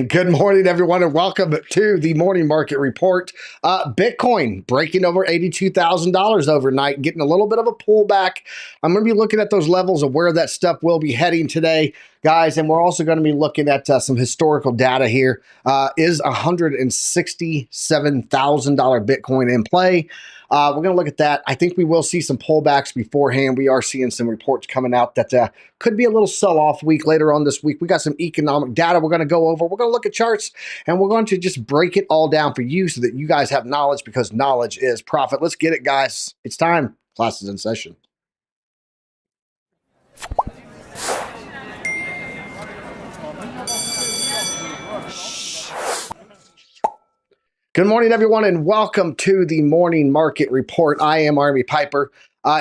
Good morning, everyone, and welcome to the Morning Market Report. Bitcoin breaking over $82,000 overnight, getting a little bit of a pullback. I'm going to be looking at those levels of where that stuff will be heading today, guys, and we're also going to be looking at some historical data here. Is $167,000 Bitcoin in play? We're going to look at that. I think we will see some pullbacks beforehand. We are seeing some reports coming out that could be a little sell-off week later on this week. We got some economic data we're going to go over. We're going to look at charts, and we're going to just break it all down for you so that you guys have knowledge, because knowledge is profit. Let's get it, guys. It's time. Class is in session. Good morning, everyone, and welcome to the Morning Market Report. I am Army Piper.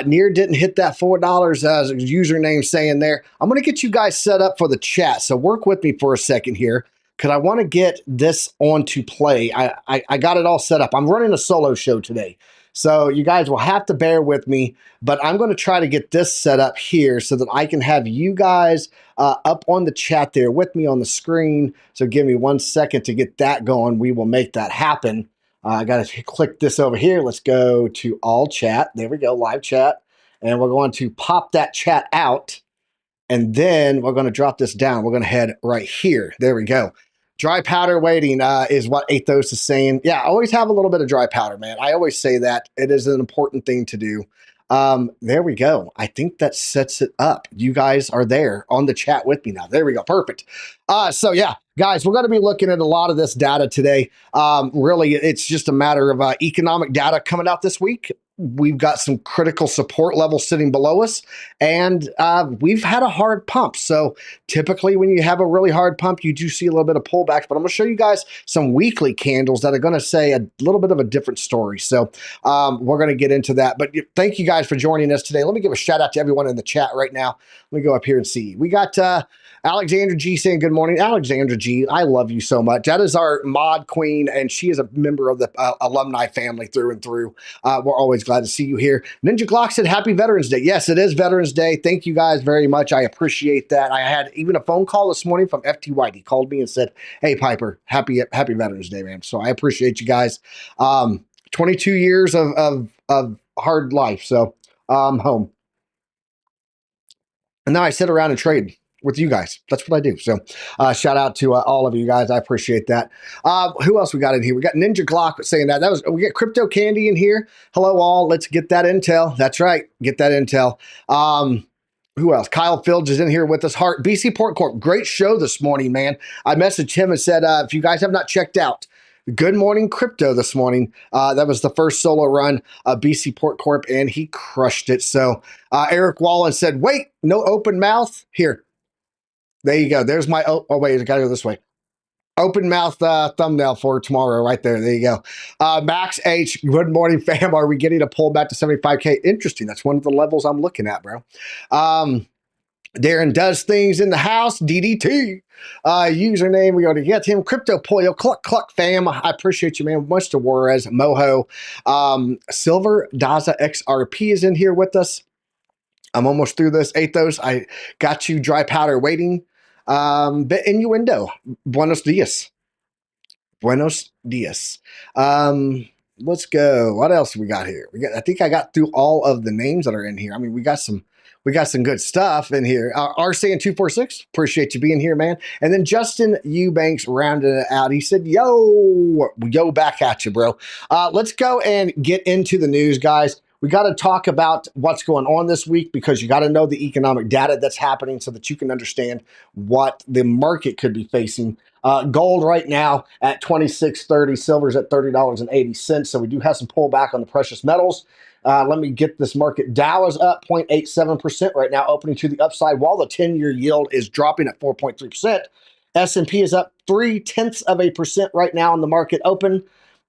Near didn't hit that $4 as a username saying there. I'm going to get you guys set up for the chat, so work with me for a second here, because I want to get this on to play. I got it all set up. I'm running a solo show today, so you guys will have to bear with me, but I'm going to try to get this set up here so that I can have you guys up on the chat there with me on the screen. So give me 1 second to get that going. We will make that happen. I got to click this over here. Let's go to all chat. There we go, live chat. And we're going to pop that chat out. And then we're going to drop this down. We're going to head right here. There we go. Dry powder waiting is what Athos is saying. Yeah, always have a little bit of dry powder, man. I always say that. It is an important thing to do. There we go. I think that sets it up. You guys are there on the chat with me now. There we go. Perfect. So yeah, guys, we're going to be looking at a lot of this data today. Really, it's just a matter of economic data coming out this week. We've got some critical support levels sitting below us, and we've had a hard pump. So typically when you have a really hard pump, you do see a little bit of pullbacks, but I'm going to show you guys some weekly candles that are going to say a little bit of a different story. So we're going to get into that, but thank you guys for joining us today. Let me give a shout out to everyone in the chat right now. Let me go up here and see. We got Alexandra G saying good morning. Alexandra G, I love you so much. That is our mod queen, and she is a member of the alumni family through and through. We're always glad to see you here. Ninja Glock said happy Veterans Day. Yes, it is Veterans Day. Thank you guys very much. I appreciate that. I had even a phone call this morning from FT White. He called me and said, hey, Piper, happy Veterans Day, man. So I appreciate you guys. 22 years of hard life. So I'm home. And now I sit around and trade with you guys. That's what I do. So shout out to all of you guys. I appreciate that. Who else we got in here? We got Ninja Glock saying that. We got Crypto Candy in here. Hello all. Let's get that intel. That's right. Get that intel. Who else? Kyle Fields is in here with us. Hart, BC Port Corp. Great show this morning, man. I messaged him and said, if you guys have not checked out Good Morning Crypto this morning, that was the first solo run of BC Port Corp, and he crushed it. So Eric Wallen said, wait, no open mouth? Here. There you go. There's my, oh wait, I gotta go this way. Open mouth thumbnail for tomorrow right there. There you go. Max H, good morning, fam. Are we getting a pullback to 75K? Interesting. That's one of the levels I'm looking at, bro. Darren does things in the house. DDT. Username, we already get him. Crypto Pollo, cluck, cluck, fam. I appreciate you, man. Much to Juarez, Moho. Silver Daza XRP is in here with us. I'm almost through this. Athos, I got you dry powder waiting. Bit innuendo. Buenos dias. Buenos dias. Let's go. What else we got here? I think I got through all of the names that are in here. I mean, we got some good stuff in here. RCN 246, appreciate you being here, man. And then Justin Eubanks rounded it out. He said, yo, back at you, bro. Let's go and get into the news, guys. We got to talk about what's going on this week, because you got to know the economic data that's happening so that you can understand what the market could be facing. Gold right now at $26.30, silver's at $30.80. So we do have some pullback on the precious metals. Let me get this market. Dow is up 0.87% right now, opening to the upside, while the 10-year yield is dropping at 4.3%. S&P is up 0.3% right now in the market open,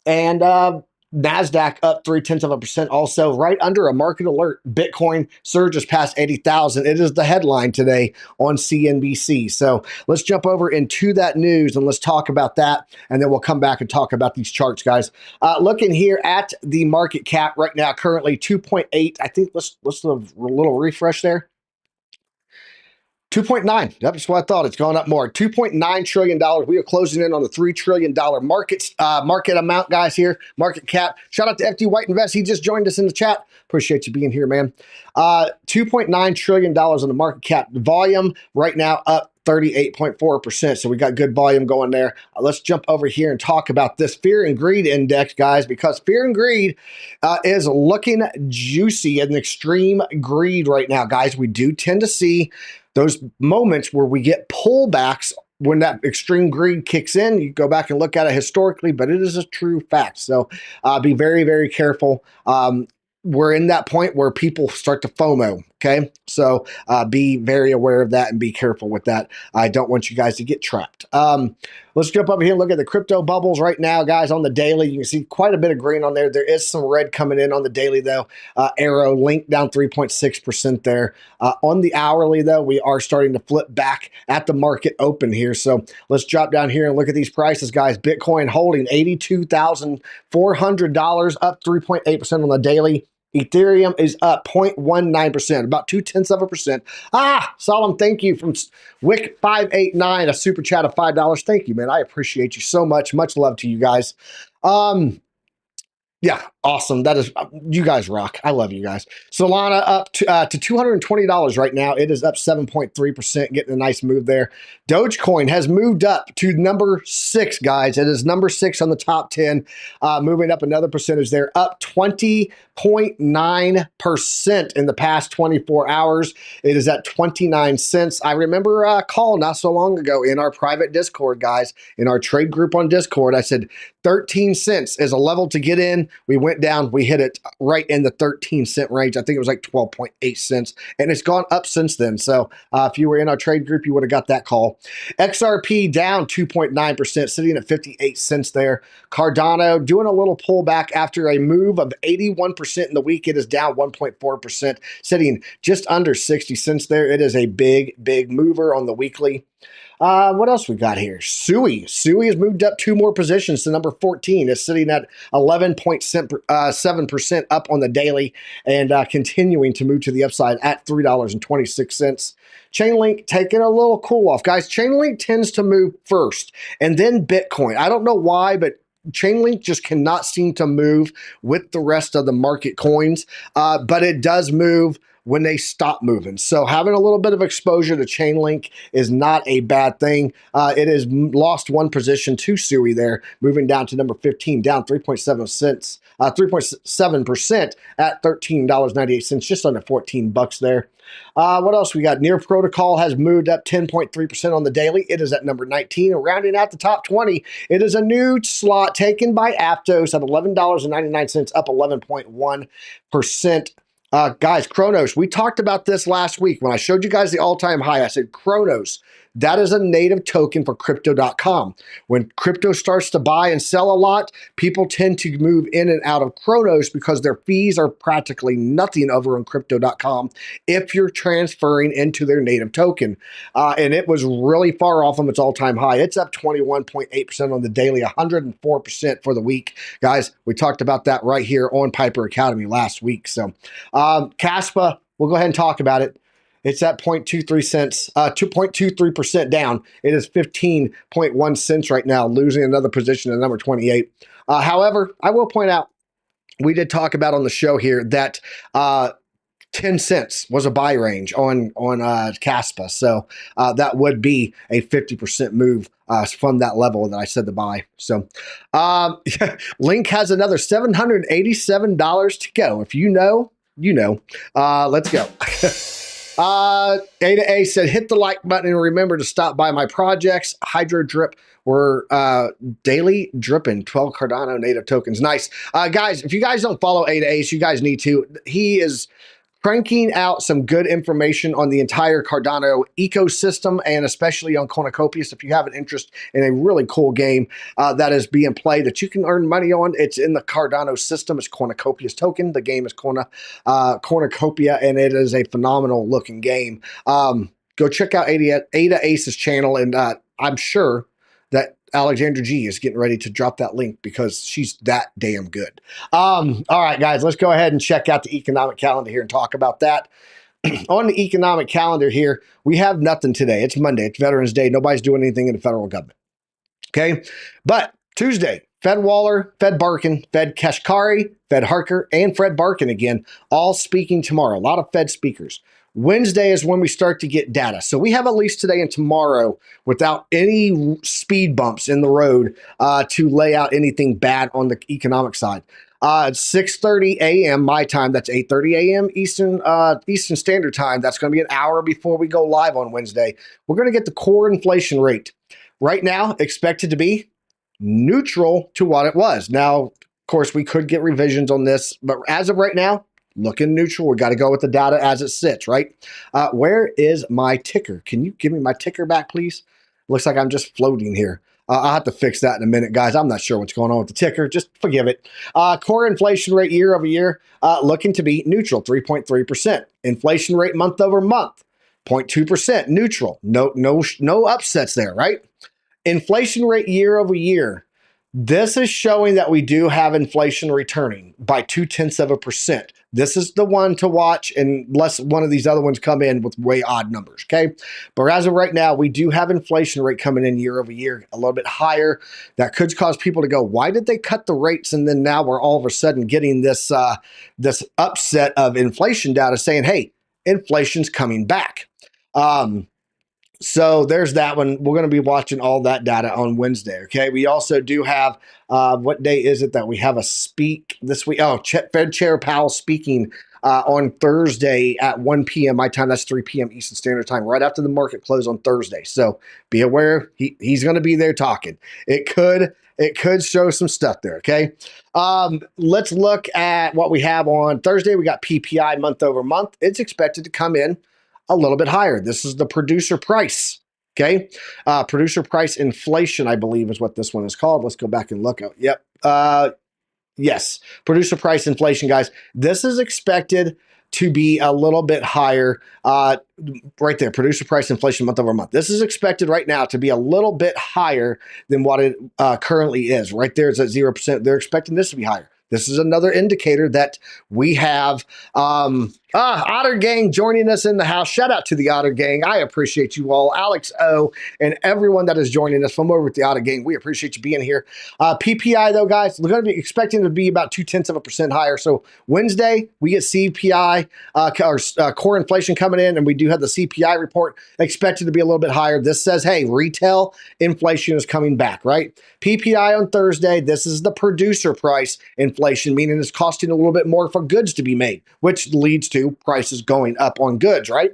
and NASDAQ up 0.3% also, right under a market alert. Bitcoin surges past 80,000. It is the headline today on CNBC. So let's jump over into that news and let's talk about that. And then we'll come back and talk about these charts, guys. Looking here at the market cap right now, currently 2.8. I think let's do a little refresh there. 2.9. Yep, that's what I thought. It's gone up more. $2.9 trillion. We are closing in on the $3 trillion market amount, guys, here. Market cap. Shout out to FD White Invest. He just joined us in the chat. Appreciate you being here, man. $2.9 trillion on the market cap. Volume right now up 38.4%. So we got good volume going there. Let's jump over here and talk about this fear and greed index, guys, because fear and greed is looking juicy and extreme greed right now, guys. We do tend to see those moments where we get pullbacks when that extreme greed kicks in. You go back and look at it historically, but it is a true fact. So be very, very careful. We're in that point where people start to FOMO. Okay. So be very aware of that and be careful with that. I don't want you guys to get trapped. Let's jump over here and look at the crypto bubbles right now, guys. On the daily, you can see quite a bit of green on there. There is some red coming in on the daily, though. Arrow link down 3.6% there. On the hourly, though, we are starting to flip back at the market open here. So let's drop down here and look at these prices, guys. Bitcoin holding $82,400, up 3.8% on the daily. Ethereum is up 0.19%, about 0.2%. Solemn, thank you from Wick589, a super chat of $5. Thank you, man. I appreciate you so much. Much love to you guys. Yeah, awesome. That is, you guys rock. I love you guys. Solana up to $220 right now. It is up 7.3%, getting a nice move there. Dogecoin has moved up to number 6, guys. It is number 6 on the top 10, moving up another percentage there, up 20.9% in the past 24 hours. It is at 29 cents. I remember a call not so long ago in our private Discord, guys, in our trade group on Discord. I said 13 cents is a level to get in. We went down, we hit it right in the 13-cent range. I think it was like 12.8 cents, and it's gone up since then. So if you were in our trade group, you would have got that call. XRP down 2.9%, sitting at 58 cents there. Cardano doing a little pullback after a move of 81% in the week. It is down 1.4%, sitting just under 60 cents there. It is a big, big mover on the weekly. What else we got here? SUI. SUI has moved up 2 more positions to number 14. It's sitting at 11.7% up on the daily and continuing to move to the upside at $3.26. Chainlink taking a little cool off. Guys, Chainlink tends to move first and then Bitcoin. I don't know why, but Chainlink just cannot seem to move with the rest of the market coins, but it does move when they stop moving. So having a little bit of exposure to Chainlink is not a bad thing. It has lost 1 position to SUI there, moving down to number 15, down 3.7% at $13.98, just under $14 there. What else we got? Near Protocol has moved up 10.3% on the daily. It is at number 19. And rounding out the top 20, it is a new slot taken by Aptos at $11.99, up 11.1%. Guys, Kronos, we talked about this last week when I showed you guys the all-time high. I said, Kronos, that is a native token for Crypto.com. When crypto starts to buy and sell a lot, people tend to move in and out of Kronos because their fees are practically nothing over on Crypto.com if you're transferring into their native token. And it was really far off from its all-time high. It's up 21.8% on the daily, 104% for the week. Guys, we talked about that right here on Piper Academy last week. So Caspa, we'll go ahead and talk about it. It's at 0.23 cents, 2.23% down. It is 15.1 cents right now, losing another position at number 28. However, I will point out, we did talk about on the show here that 10 cents was a buy range on Caspa. So that would be a 50% move from that level that I said to buy. So Link has another $787 to go. If you know, you know. Let's go. A to A said, hit the like button and remember to stop by my projects. Hydro Drip, we're daily dripping 12 Cardano native tokens. Nice. Guys, if you guys don't follow A to Ace, you guys need to. He is cranking out some good information on the entire Cardano ecosystem and especially on Cornucopias. If you have an interest in a really cool game that is being played that you can earn money on, it's in the Cardano system. It's Cornucopias token. The game is Cornucopia, and it is a phenomenal looking game. Go check out Ada Ace's channel, and I'm sure that Alexandra G is getting ready to drop that link because she's that damn good. All right, guys, let's go ahead and check out the economic calendar here and talk about that. On the economic calendar here, we have nothing today. It's Monday. It's Veterans Day. Nobody's doing anything in the federal government. Okay. But Tuesday, Fed Waller, Fed Barkin, Fed Kashkari, Fed Harker, and Fred Barkin again, all speaking tomorrow. A lot of Fed speakers. Wednesday is when we start to get data. So we have at least today and tomorrow without any speed bumps in the road to lay out anything bad on the economic side. 6:30 a.m. my time. That's 8:30 a.m. Eastern Standard Time. That's going to be an hour before we go live on Wednesday. We're going to get the core inflation rate. Right now, expected to be neutral to what it was. Now, of course, we could get revisions on this, but as of right now, looking neutral. We got to go with the data as it sits, right? Where is my ticker? Can you give me my ticker back, please? Looks like I'm just floating here. I'll have to fix that in a minute, guys. I'm not sure what's going on with the ticker. Just forgive it. Core inflation rate year over year looking to be neutral, 3.3%. Inflation rate month over month, 0.2%, neutral. No upsets there, right? Inflation rate year over year. This is showing that we do have inflation returning by 0.2%. This is the one to watch unless one of these other ones come in with way odd numbers, okay? But as of right now, we do have inflation rate coming in year over year a little bit higher. That could cause people to go, why did they cut the rates? And then now we're all of a sudden getting this, this upset of inflation data saying, hey, inflation's coming back. So there's that one. We're going to be watching all that data on Wednesday. Okay. We also do have, what day is it that we have a speak this week? Oh, Fed Chair Powell speaking on Thursday at 1 p.m. my time. That's 3 p.m. Eastern Standard Time, right after the market close on Thursday. So be aware he's going to be there talking. It could show some stuff there. Okay. Let's look at what we have on Thursday. We got PPI month over month. It's expected to come in a little bit higher. This is the producer price. Okay. Producer price inflation, I believe, is what this one is called. Let's go back and look. Yep. Yes. Producer price inflation, guys. This is expected to be a little bit higher. Right there. Producer price inflation month over month. This is expected right now to be a little bit higher than what it currently is. Right there, it's at 0%. They're expecting this to be higher. This is another indicator that we have Otter Gang joining us in the house. Shout out to the Otter Gang. I appreciate you all. Alex O and everyone that is joining us from over at the Otter Gang. We appreciate you being here. PPI, though, guys, we're going to be expecting to be about 0.2% higher. So Wednesday, we get CPI, core inflation coming in, and we do have the CPI report expected to be a little bit higher. This says, hey, retail inflation is coming back, right? PPI on Thursday. This is the producer price inflation, meaning it's costing a little bit more for goods to be made, which leads to prices going up on goods, right?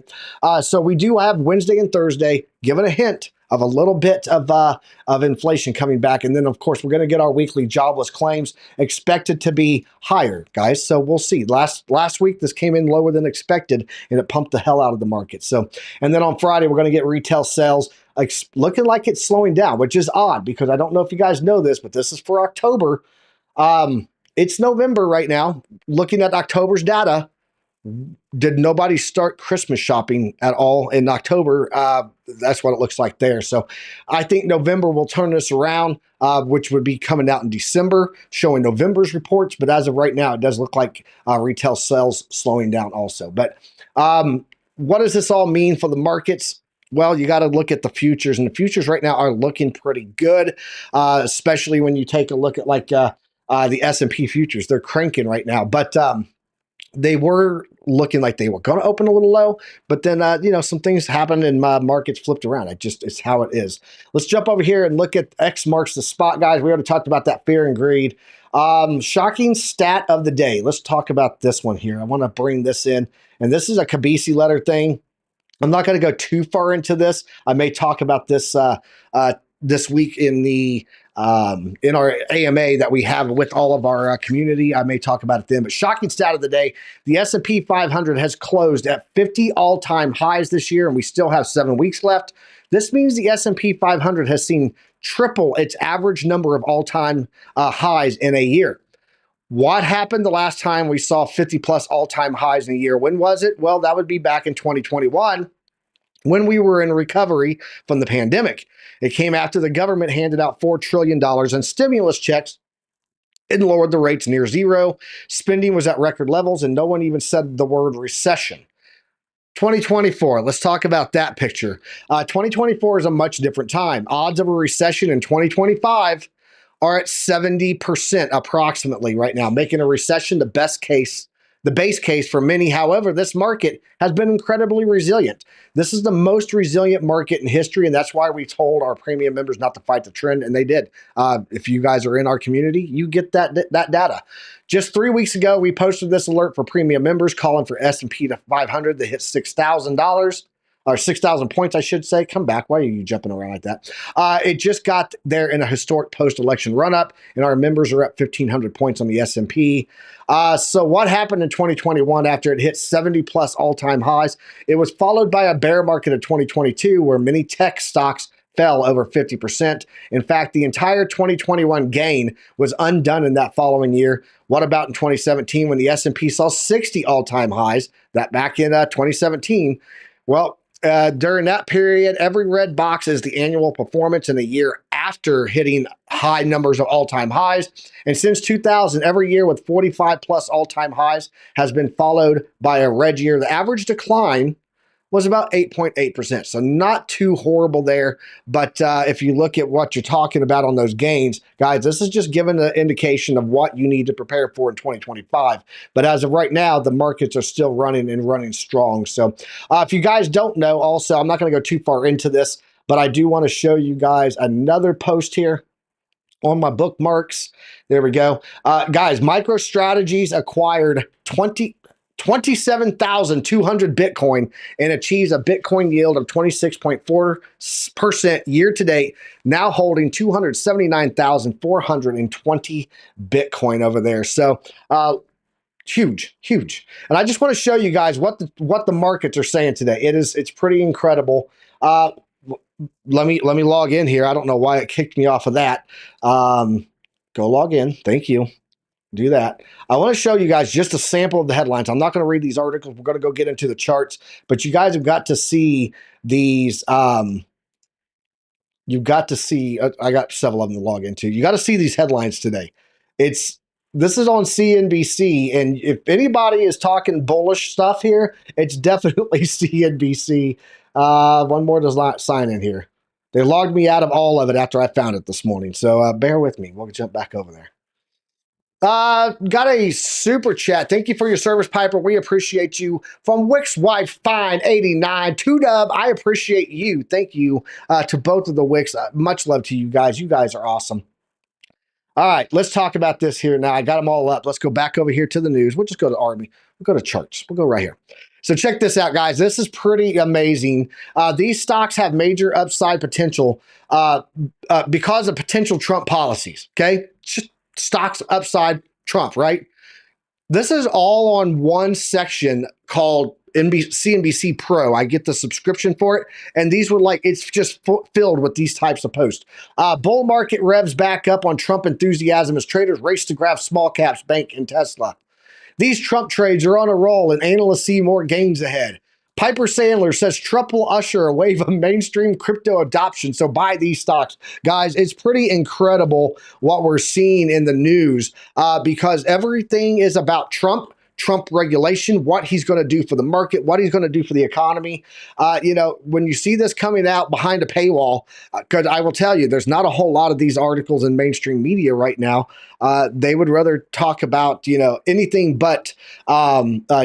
So we do have Wednesday and Thursday giving a hint of a little bit of inflation coming back. And then, of course, we're going to get our weekly jobless claims expected to be higher, guys. So we'll see. Last week, this came in lower than expected, and it pumped the hell out of the market. So, and then on Friday, we're going to get retail sales looking like it's slowing down, which is odd because I don't know if you guys know this, but this is for October. It's November right now. Looking at October's data, did nobody start Christmas shopping at all in October? That's what it looks like there. So I think November will turn this around, which would be coming out in December, showing November's reports. But as of right now, it does look like retail sales slowing down also. But what does this all mean for the markets? Well, you got to look at the futures, and the futures right now are looking pretty good, especially when you take a look at like the S&P futures. They're cranking right now, but they were looking like they were going to open a little low, but then, some things happened and my markets flipped around. It's how it is. Let's jump over here and look at X marks the spot, guys. We already talked about that fear and greed. Shocking stat of the day. Let's talk about this one here. I want to bring this in, and this is a Kabisi letter thing. I'm not going to go too far into this. I may talk about this this week in our AMA that we have with all of our community. I may talk about it then. But shocking stat of the day: the S&P 500 has closed at 50 all-time highs this year, and we still have 7 weeks left. This means the S&P 500 has seen triple its average number of all-time highs in a year. What happened the last time we saw 50 plus all-time highs in a year? When was it? Well, that would be back in 2021 when we were in recovery from the pandemic. It came after the government handed out $4 trillion in stimulus checks and lowered the rates near zero. Spending was at record levels, and no one even said the word recession. 2024. Let's talk about that picture. 2024 is a much different time. Odds of a recession in 2025 are at 70% approximately right now, making a recession the base case for many. However, this market has been incredibly resilient. This is the most resilient market in history, and that's why we told our premium members not to fight the trend, and they did. If you guys are in our community, you get that data. Just 3 weeks ago, we posted this alert for premium members calling for S&P to 500 to hit $6,000. Or 6,000 points, I should say. Come back. Why are you jumping around like that? It just got there in a historic post-election run-up, and our members are up 1,500 points on the S&P. So what happened in 2021 after it hit 70-plus all-time highs? It was followed by a bear market of 2022 where many tech stocks fell over 50%. In fact, the entire 2021 gain was undone in that following year. What about in 2017 when the S&P saw 60 all-time highs? That back in 2017. Well, during that period, every red box is the annual performance in a year after hitting high numbers of all-time highs. And since 2000, every year with 45 plus all-time highs has been followed by a red year. The average decline was about 8.8%. So not too horrible there. But if you look at what you're talking about on those gains, guys, this is just giving an indication of what you need to prepare for in 2025. But as of right now, the markets are still running and running strong. So if you guys don't know, also, I'm not going to go too far into this, but I do want to show you guys another post here on my bookmarks. There we go. Guys, MicroStrategies acquired 27,200 Bitcoin and achieves a Bitcoin yield of 26.4% year to date, now holding 279,420 Bitcoin over there. So huge. And I just want to show you guys what the markets are saying today. It's pretty incredible. Let me log in here. I don't know why it kicked me off of that. Go log in. Thank you. Do that. I want to show you guys just a sample of the headlines. I'm not going to read these articles. We're going to go get into the charts, but you guys have got to see these. You've got to see. I got several of them to log into. You got to see these headlines today. This is on CNBC, and if anybody is talking bullish stuff here, it's definitely CNBC. One more does not sign in here. They logged me out of all of it after I found it this morning, so bear with me. We'll jump back over there. Got a super chat. Thank you for your service, Piper. We appreciate you. From Wick's Wife Fine 89 to Dub, I appreciate you. Thank you to both of the Wicks. Much love to you guys. You guys are awesome. All right, let's talk about this here now. I got them all up. Let's go back over here to the news. We'll just go to Army. We'll go to charts. We'll go right here. So check this out, guys. This is pretty amazing. These stocks have major upside potential because of potential Trump policies, okay? Just stocks upside Trump, right? This is all on one section called CNBC Pro. I get the subscription for it, and these were like, it's just filled with these types of posts. Bull market revs back up on Trump enthusiasm as traders race to grab small caps, bank, and Tesla. These Trump trades are on a roll, and analysts see more gains ahead. Piper Sandler says Trump will usher a wave of mainstream crypto adoption, so buy these stocks. Guys, it's pretty incredible what we're seeing in the news because everything is about Trump regulation, what he's going to do for the market, what he's going to do for the economy. When you see this coming out behind a paywall, because I will tell you, there's not a whole lot of these articles in mainstream media right now. They would rather talk about, anything but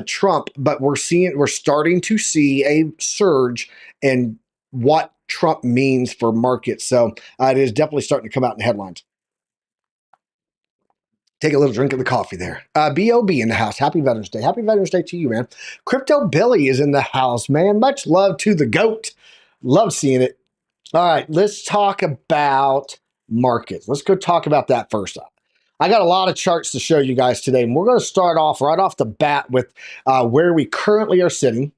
Trump, but we're starting to see a surge in what Trump means for markets. So it is definitely starting to come out in headlines. Take a little drink of the coffee there. B.O.B. in the house. Happy Veterans Day. Happy Veterans Day to you, man. Crypto Billy is in the house, man. Much love to the GOAT. Love seeing it. All right, let's talk about markets. Let's go talk about that first. I got a lot of charts to show you guys today, and we're going to start off right off the bat with where we currently are sitting.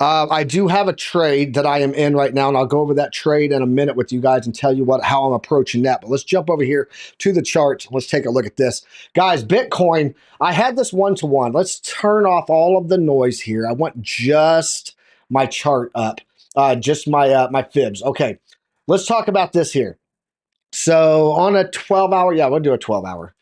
I do have a trade that I am in right now, and I'll go over that trade in a minute with you guys and tell you how I'm approaching that. But let's jump over here to the chart. Let's take a look at this. Guys, Bitcoin, I had this one-to-one. Let's turn off all of the noise here. I want just my chart up, just my fibs. Okay, let's talk about this here. So on a 12-hour, we'll do a 12-hour.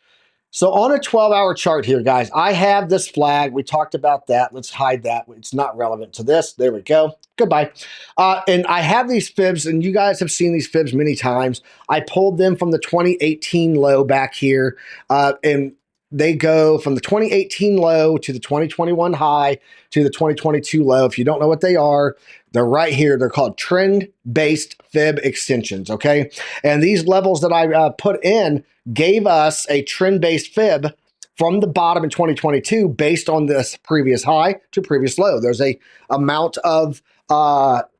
So on a 12-hour chart here, guys, I have this flag. We talked about that. Let's hide that. It's not relevant to this. There we go. Goodbye. And I have these fibs, and you guys have seen these fibs many times. I pulled them from the 2018 low back here, and they go from the 2018 low to the 2021 high to the 2022 low. If you don't know what they are, they're right here. They're called trend-based fib extensions, okay? And these levels that I put in gave us a trend-based fib from the bottom in 2022 based on this previous high to previous low. There's a amount of what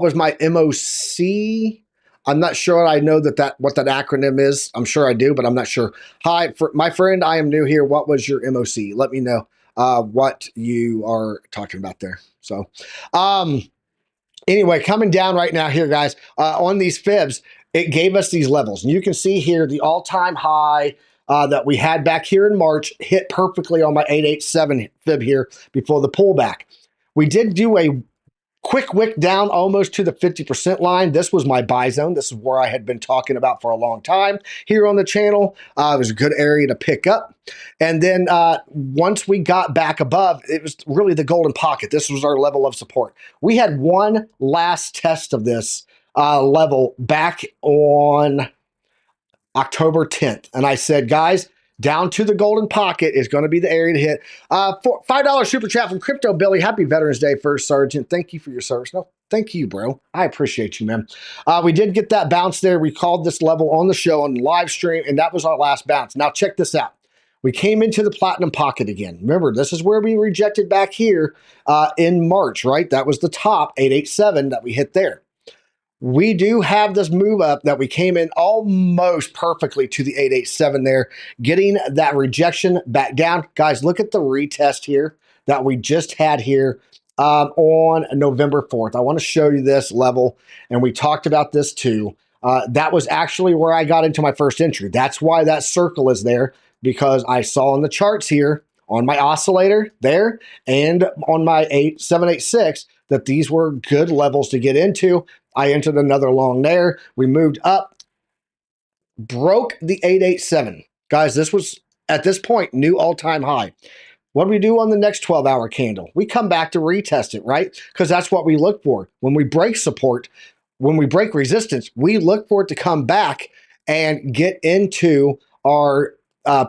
was my MOC? I'm not sure. I know what that acronym is. I'm sure I do, but I'm not sure. Hi, my friend. I am new here. What was your MOC? Let me know what you are talking about there. So, anyway, coming down right now here, guys, on these fibs, it gave us these levels. And you can see here the all-time high that we had back here in March hit perfectly on my 887 fib here before the pullback. We did do a quick wick down almost to the 50% line. This was my buy zone. This is where I had been talking about for a long time here on the channel. It was a good area to pick up. And then once we got back above, it was really the golden pocket. This was our level of support. We had one last test of this level back on October 10th. And I said, guys, down to the golden pocket is going to be the area to hit. For $5 super chat from Crypto Billy. Happy Veterans Day, First Sergeant. Thank you for your service. No, thank you, bro. I appreciate you, man. We did get that bounce there. We called this level on the show on live stream, and that was our last bounce. Now, check this out. We came into the platinum pocket again. Remember, this is where we rejected back here in March, right? That was the top 887 that we hit there. We do have this move up that we came in almost perfectly to the 887 there, getting that rejection back down. Guys, look at the retest here that we just had here on November 4th. I want to show you this level, and we talked about this too. That was actually where I got into my first entry. That's why that circle is there, because I saw in the charts here on my oscillator there and on my 786 that these were good levels to get into. I entered another long there. We moved up, broke the 887. Guys, this was, at this point, new all-time high. What do we do on the next 12-hour candle? We come back to retest it, right? Because that's what we look for. When we break support, when we break resistance, we look for it to come back and get into our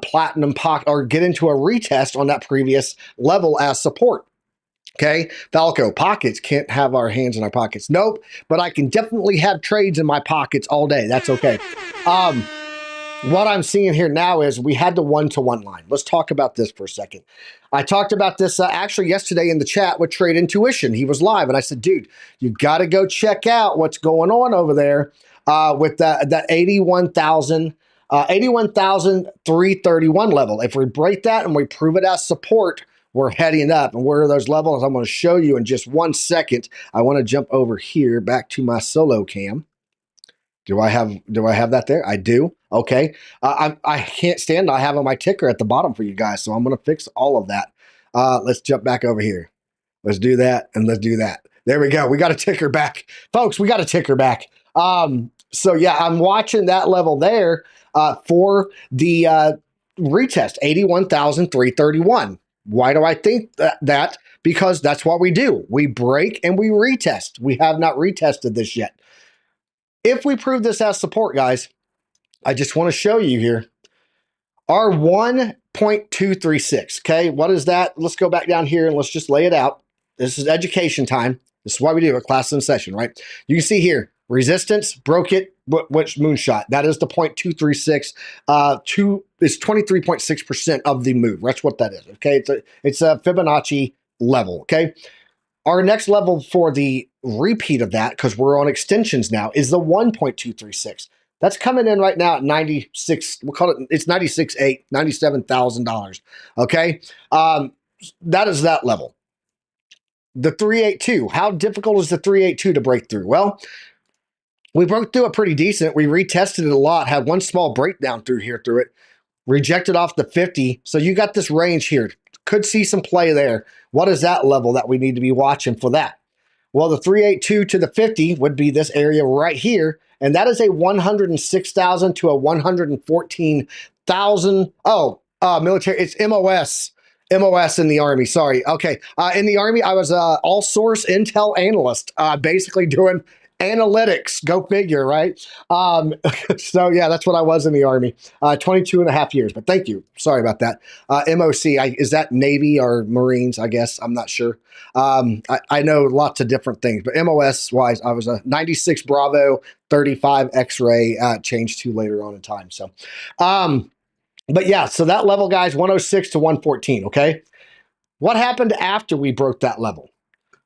platinum pocket, or get into a retest on that previous level as support. Okay, Falco, pockets, can't have our hands in our pockets. Nope, but I can definitely have trades in my pockets all day. That's okay. What I'm seeing here now is we had the one-to-one line. Let's talk about this for a second. I talked about this actually yesterday in the chat with Trade Intuition. He was live, and I said, dude, you got to go check out what's going on over there with that 81,331 level. If we break that and we prove it as support, we're heading up. And where are those levels? I'm going to show you in just 1 second. I want to jump over here back to my solo cam. Do I have that there? I do. Okay. I can't stand not having my ticker at the bottom for you guys, so I'm going to fix all of that. Let's jump back over here. Let's do that, and let's do that. There we go. We got a ticker back. Folks, we got a ticker back. So yeah, I'm watching that level there for the retest, 81,331. Why do I think that? Because that's what we do. We break and we retest. We have not retested this yet. If we prove this as support, guys, I just want to show you here. Our 1.236, okay? What is that? Let's go back down here and let's just lay it out. This is education time. This is why we do a class in session, right? You can see here, resistance, broke it, which moonshot. That is the 0.236. It's 23.6% of the move. That's what that is, okay? It's a Fibonacci level, okay? Our next level for the repeat of that, because we're on extensions now, is the 1.236. That's coming in right now at 96. We'll call it, it's 96.8, $97,000. Okay. That is that level. The 382. How difficult is the 382 to break through? Well, we broke through it pretty decent. We retested it a lot, had one small breakdown through it, rejected off the 50. So you got this range here. Could see some play there. What is that level that we need to be watching for that? Well, the 382 to the 50 would be this area right here. and that is a 106,000 to a 114,000. Oh, military. It's MOS. MOS in the Army. Sorry. Okay. In the Army, I was a all source intel analyst, basically doing analytics. Go figure, right? So yeah, that's what I was in the Army. 22 and a half years. But thank you. Sorry about that. MOC. Is that Navy or Marines? I guess I'm not sure. I know lots of different things, but MOS wise, I was a 96 Bravo 35 X-ray. Changed to later on in time. So. But yeah, so that level, guys, 106 to 114, okay? What happened after we broke that level?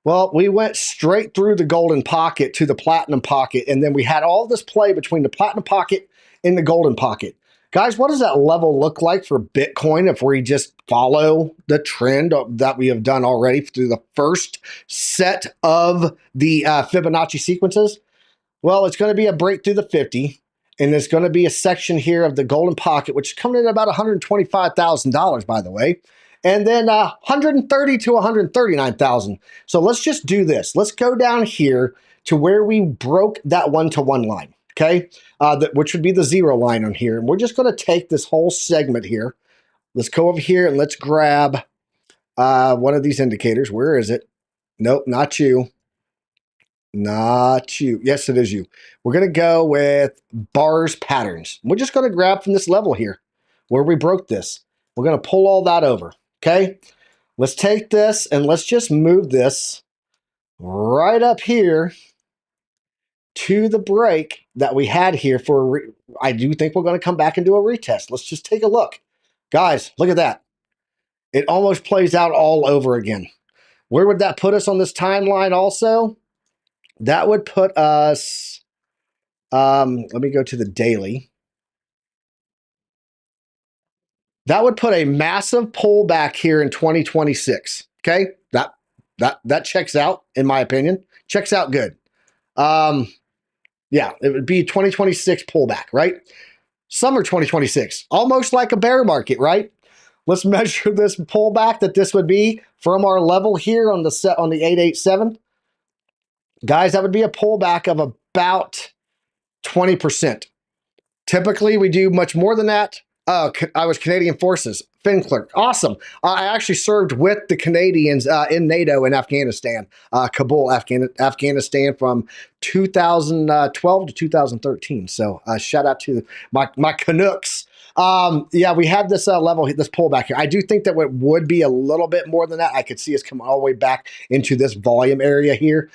Well, we went straight through the golden pocket to the platinum pocket, and then we had all this play between the platinum pocket and the golden pocket. Guys, what does that level look like for Bitcoin if we just follow the trend that we have done already through the first set of the Fibonacci sequences? Well, it's going to be a break through the 50. And there's going to be a section here of the golden pocket, which is coming in at about $125,000, by the way. And then 130 to 139,000. So let's just do this. Let's go down here to where we broke that one-to-one line, okay? Which would be the zero line on here. And we're just going to take this whole segment here. Let's go over here and let's grab one of these indicators. Where is it? Nope, not you. Not you. Yes, it is you. We're going to go with bars patterns. We're just going to grab from this level here where we broke this. We're going to pull all that over. Okay. Let's take this and let's just move this right up here to the break that we had here for, I do think we're going to come back and do a retest. Let's just take a look. Guys, look at that. It almost plays out all over again. Where would that put us on this timeline also? That would put us, let me go to the daily. That would put a massive pullback here in 2026. Okay, that checks out in my opinion. Checks out good. Yeah, it would be 2026 pullback, right? Summer 2026, almost like a bear market, right? Let's measure this pullback that this would be from our level here on the set on the 887. Guys, that would be a pullback of about 20%. Typically, we do much more than that. I was Canadian Forces, Fin Clerk. Awesome. I actually served with the Canadians in NATO in Afghanistan, Kabul, Afghanistan from 2012 to 2013. So shout out to my Canucks. Yeah, we have this level, this pullback here. I do think that it would be a little bit more than that. I could see us coming all the way back into this volume area here,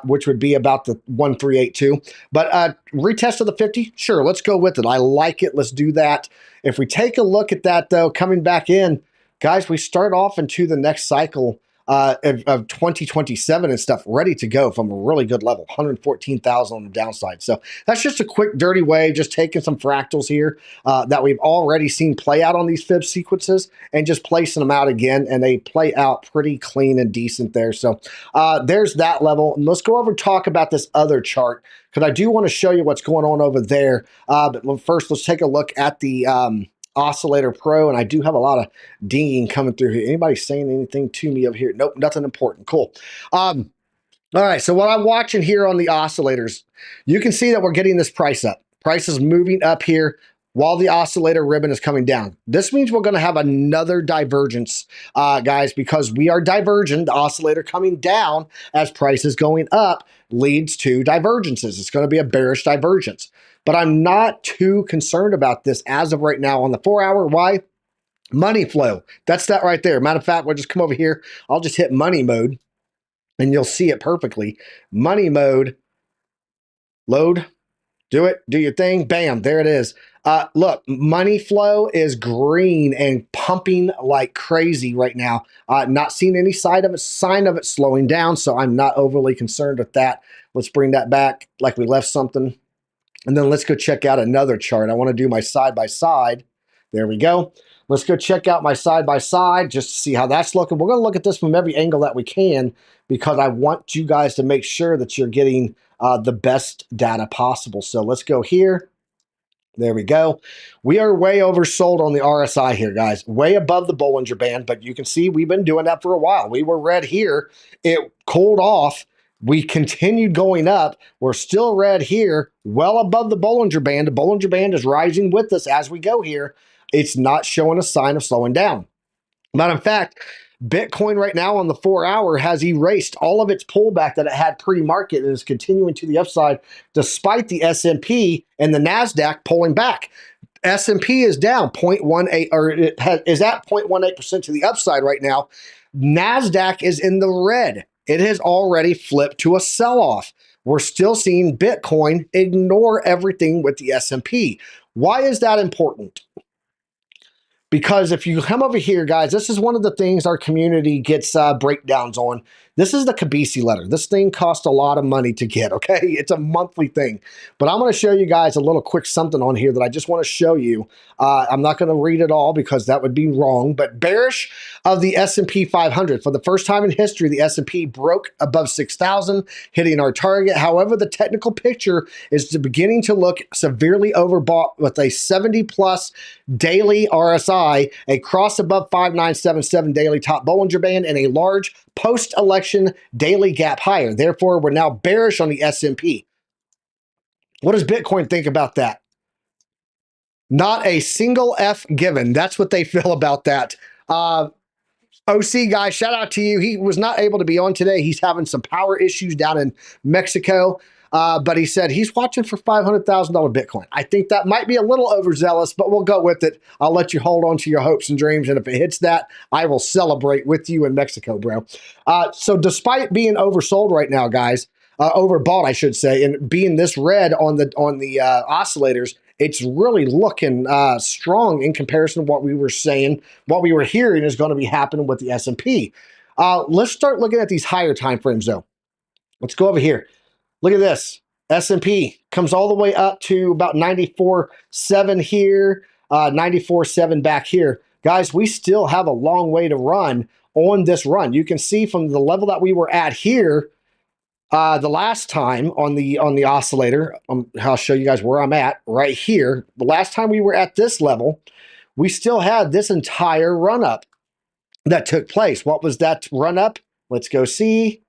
which would be about the 1382. But retest of the 50, sure, let's go with it. I like it. Let's do that. If we take a look at that, though, coming back in, guys, we start off into the next cycle of 2027 and stuff ready to go from a really good level, 114,000 on the downside. So that's just a quick, dirty way, just taking some fractals here that we've already seen play out on these fib sequences and just placing them out again, and they play out pretty clean and decent there. So there's that level. And let's go over and talk about this other chart, because I do want to show you what's going on over there. But first, let's take a look at the Oscillator Pro, and I do have a lot of dinging coming through here. Anybody saying anything to me over here? Nope, nothing important. Cool. All right, so what I'm watching here on the oscillators, you can see that we're getting this price up. Price is moving up here while the oscillator ribbon is coming down. This means we're going to have another divergence, guys, because we are divergent. The oscillator coming down as price is going up leads to divergences. It's going to be a bearish divergence. But I'm not too concerned about this as of right now on the 4 hour. Why? Money flow. That's that right there. Matter of fact, we'll just come over here. I'll just hit money mode and you'll see it perfectly. Money mode, load, do it, do your thing. Bam, there it is. Look, money flow is green and pumping like crazy right now. Not seeing any sign of it slowing down, so I'm not overly concerned with that. Let's bring that back like we left something. And then let's go check out another chart. I want to do my side-by-side. There we go. Let's go check out my side-by-side just to see how that's looking. We're going to look at this from every angle that we can because I want you guys to make sure that you're getting the best data possible. So let's go here. There we go. We are way oversold on the RSI here, guys. Way above the Bollinger Band, but you can see we've been doing that for a while. We were red here. It cooled off. We continued going up. We're still red here, well above the Bollinger Band. The Bollinger Band is rising with us as we go here. It's not showing a sign of slowing down. But in fact, Bitcoin right now on the 4-hour has erased all of its pullback that it had pre-market and is continuing to the upside despite the S&P and the NASDAQ pulling back. S&P is down 0.18, or is at 0.18% to the upside right now. NASDAQ is in the red. It has already flipped to a sell-off. We're still seeing Bitcoin ignore everything with the S&P. Why is that important? Because if you come over here, guys, this is one of the things our community gets breakdowns on. This is the Kabisi letter. This thing costs a lot of money to get, okay? It's a monthly thing. But I'm going to show you guys a little quick something on here that I just want to show you. I'm not going to read it all because that would be wrong. But bearish of the S&P 500. For the first time in history, the S&P broke above 6,000, hitting our target. However, the technical picture is beginning to look severely overbought with a 70-plus daily RSI, a cross above 5977 daily top Bollinger Band, and a large post-election daily gap higher. Therefore, we're now bearish on the S&P. What does Bitcoin think about that? Not a single F given. That's what they feel about that. OC guy, shout out to you. He was not able to be on today. He's having some power issues down in Mexico. But he said he's watching for $500,000 Bitcoin. I think that might be a little overzealous, but we'll go with it. I'll let you hold on to your hopes and dreams. And if it hits that, I will celebrate with you in Mexico, bro. So despite being oversold right now, guys, overbought, I should say, and being this red on the oscillators, it's really looking strong in comparison to what we were saying. What we were hearing is going to be happening with the S&P. Let's start looking at these higher time frames, though. Let's go over here. Look at this. S&P comes all the way up to about 94.7 here, 94.7 back here. Guys, we still have a long way to run on this run. You can see from the level that we were at here the last time on the oscillator. I'll show you guys where I'm at right here. The last time we were at this level, we still had this entire run up that took place. What was that run up? Let's go see.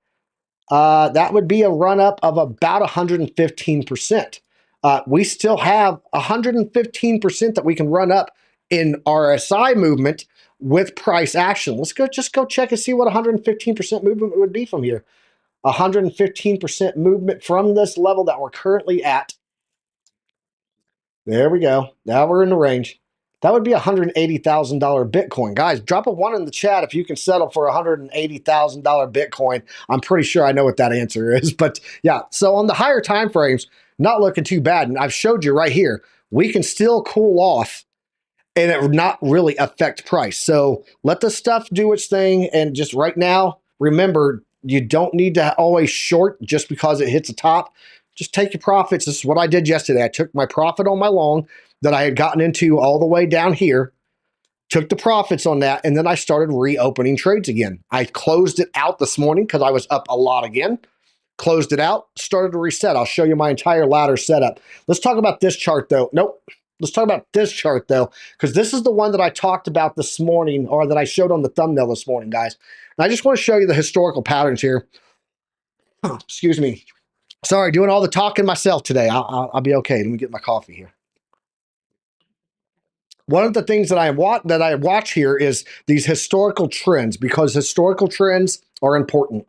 That would be a run up of about 115%. We still have 115% that we can run up in RSI movement with price action. Let's just go check and see what 115% movement would be from here. 115% movement from this level that we're currently at. There we go. Now we're in the range. That would be $180,000 Bitcoin. Guys, drop a 1 in the chat if you can settle for $180,000 Bitcoin. I'm pretty sure I know what that answer is. But yeah, so on the higher time frames, not looking too bad. And I've showed you right here, we can still cool off and it would not really affect price. So let the stuff do its thing. And just right now, remember, you don't need to always short just because it hits the top. Just take your profits. This is what I did yesterday. I took my profit on my long that I had gotten into all the way down here, took the profits on that, and then I started reopening trades again. I closed it out this morning because I was up a lot again. Closed it out, started to reset. I'll show you my entire ladder setup. Let's talk about this chart, though. Nope. Let's talk about this chart, though, because this is the one that I talked about this morning, or that I showed on the thumbnail this morning, guys. And I just want to show you the historical patterns here. Excuse me. Sorry, doing all the talking myself today. I'll be okay. Let me get my coffee here. One of the things that I watch here is these historical trends, because historical trends are important.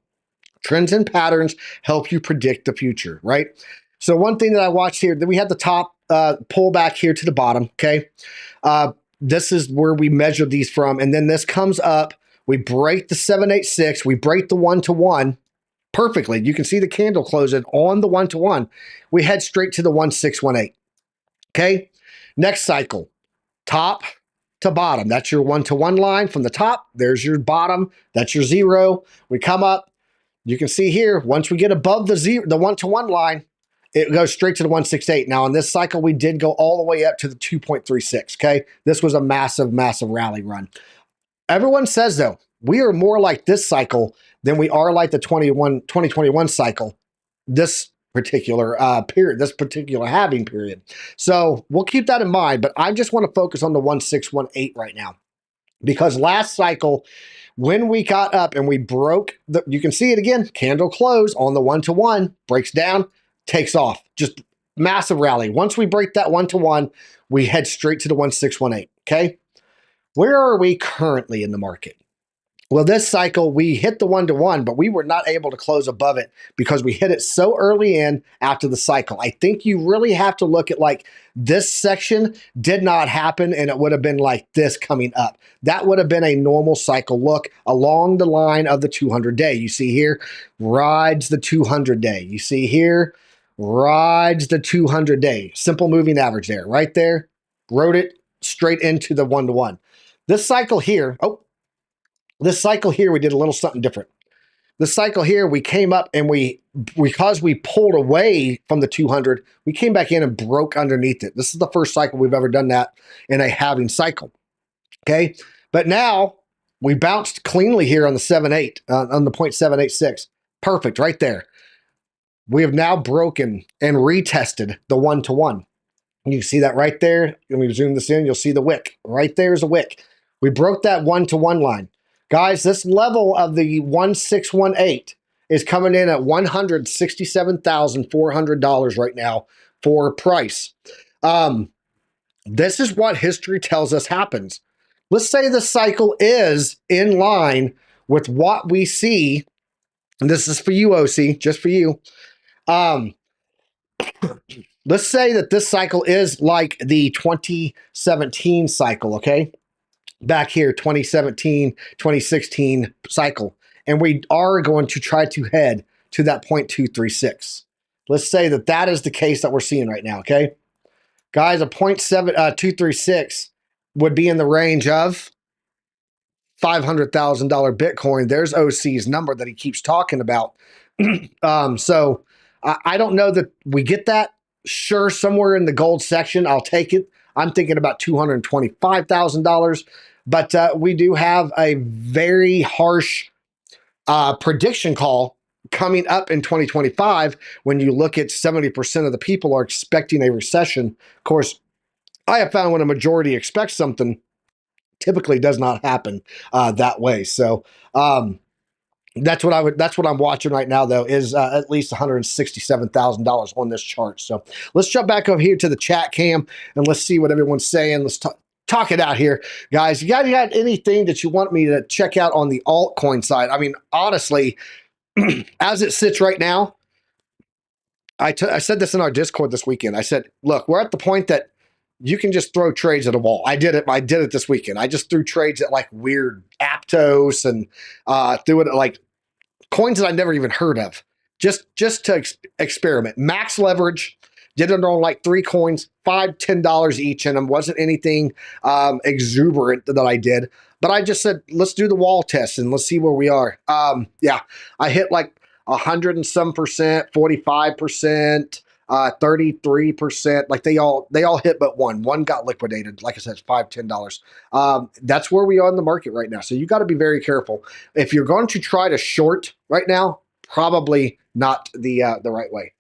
Trends and patterns help you predict the future, right? So one thing that I watched here, that we had the top pullback here to the bottom, okay? This is where we measure these from, and then this comes up. We break the 786, we break the 1-to-1 perfectly. You can see the candle closing on the 1-to-1. We head straight to the 1618, okay? Next cycle. Top to bottom. That's your 1-to-1 line from the top. There's your bottom. That's your 0. We come up. You can see here, once we get above the 1-to-1 line, it goes straight to the 168. Now, in this cycle, we did go all the way up to the 2.36, okay? This was a massive, massive rally run. Everyone says, though, we are more like this cycle than we are like the 2021 cycle. This particular period, this particular halving period. So we'll keep that in mind, but I just want to focus on the 1618 right now. Because last cycle, when we got up and we broke, you can see it again, candle close on the one-to-one, breaks down, takes off. Just massive rally. Once we break that one-to-one, we head straight to the 1618, okay? Where are we currently in the market? Well, this cycle, we hit the one-to-one, but we were not able to close above it because we hit it so early in after the cycle. I think you really have to look at like this section did not happen, and it would have been like this coming up. That would have been a normal cycle look along the line of the 200-day. You see here, rides the 200-day. You see here, rides the 200-day. Simple moving average there, right there. Wrote it straight into the one-to-one. This cycle here, this cycle here, we did a little something different. This cycle here, we came up and because we pulled away from the 200, we came back in and broke underneath it. This is the first cycle we've ever done that in a halving cycle. Okay. But now we bounced cleanly here on the 7.8, on the 0.786. Perfect right there. We have now broken and retested the one-to-one. You can see that right there. Let me zoom this in. You'll see the wick. Right there is a wick. We broke that one-to-one line. Guys, this level of the 1618 is coming in at $167,400 right now for price. This is what history tells us happens. Let's say the cycle is in line with what we see. And this is for you, OC, just for you. Let's say that this cycle is like the 2017 cycle, okay? Back here, 2017, 2016 cycle. And we are going to try to head to that 0.236. Let's say that that is the case that we're seeing right now, okay? Guys, a 0.236 would be in the range of $500,000 Bitcoin. There's OC's number that he keeps talking about. So I don't know that we get that. Sure, somewhere in the gold section, I'll take it. I'm thinking about $225,000. But we do have a very harsh prediction call coming up in 2025 when you look at 70% of the people are expecting a recession. Of course, I have found when a majority expects something, typically does not happen that way. So that's what I'm watching right now, though, is at least $167,000 on this chart. So let's jump back over here to the chat cam and let's see what everyone's saying. Let's talk it out here, guys. You guys got anything that you want me to check out on the altcoin side? I mean, honestly, as it sits right now, I said this in our Discord this weekend. I said, look, we're at the point that you can just throw trades at a wall. I did it this weekend. I just threw trades at like weird Aptos and threw it at like coins that I never even heard of, just to experiment. Max leverage. Did it on like 3 coins, $5, $10 each in them. Wasn't anything exuberant that I did, but I just said, let's do the wall test and let's see where we are. Yeah, I hit like 100 and some percent, 45%, 33%. Like they all hit but one. One got liquidated. Like I said, it's $5, $10. That's where we are in the market right now. So you got to be very careful. If you're going to try to short right now, probably not the right way.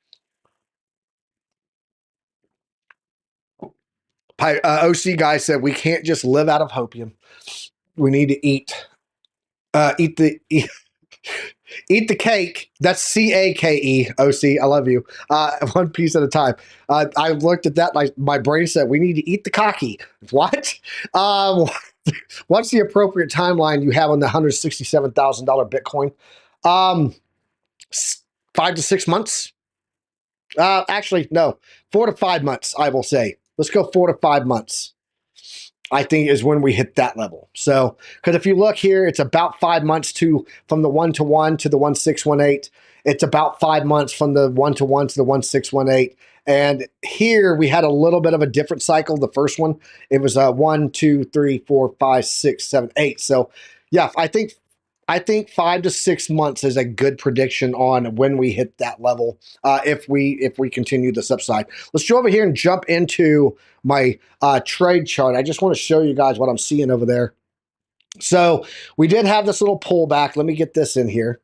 OC guy said we can't just live out of hopium. We need to eat eat the cake. That's CAKE. OC, I love you. One piece at a time. I looked at that. My brain said we need to eat the cocky. What? What's the appropriate timeline you have on the $167,000 Bitcoin? 5 to 6 months. Actually, no, 4 to 5 months. I will say. Let's go 4 to 5 months, I think, is when we hit that level. So, because if you look here, it's about 5 months from the one-to-one to the 1618. It's about 5 months from the one-to-one to the 1618. And here we had a little bit of a different cycle. The first one, it was 1, 2, 3, 4, 5, 6, 7, 8. So, yeah, I think 5 to 6 months is a good prediction on when we hit that level. If we continue this upside, let's go over here and jump into my trade chart. I just want to show you guys what I'm seeing over there. So we did have this little pullback. Let me get this in here.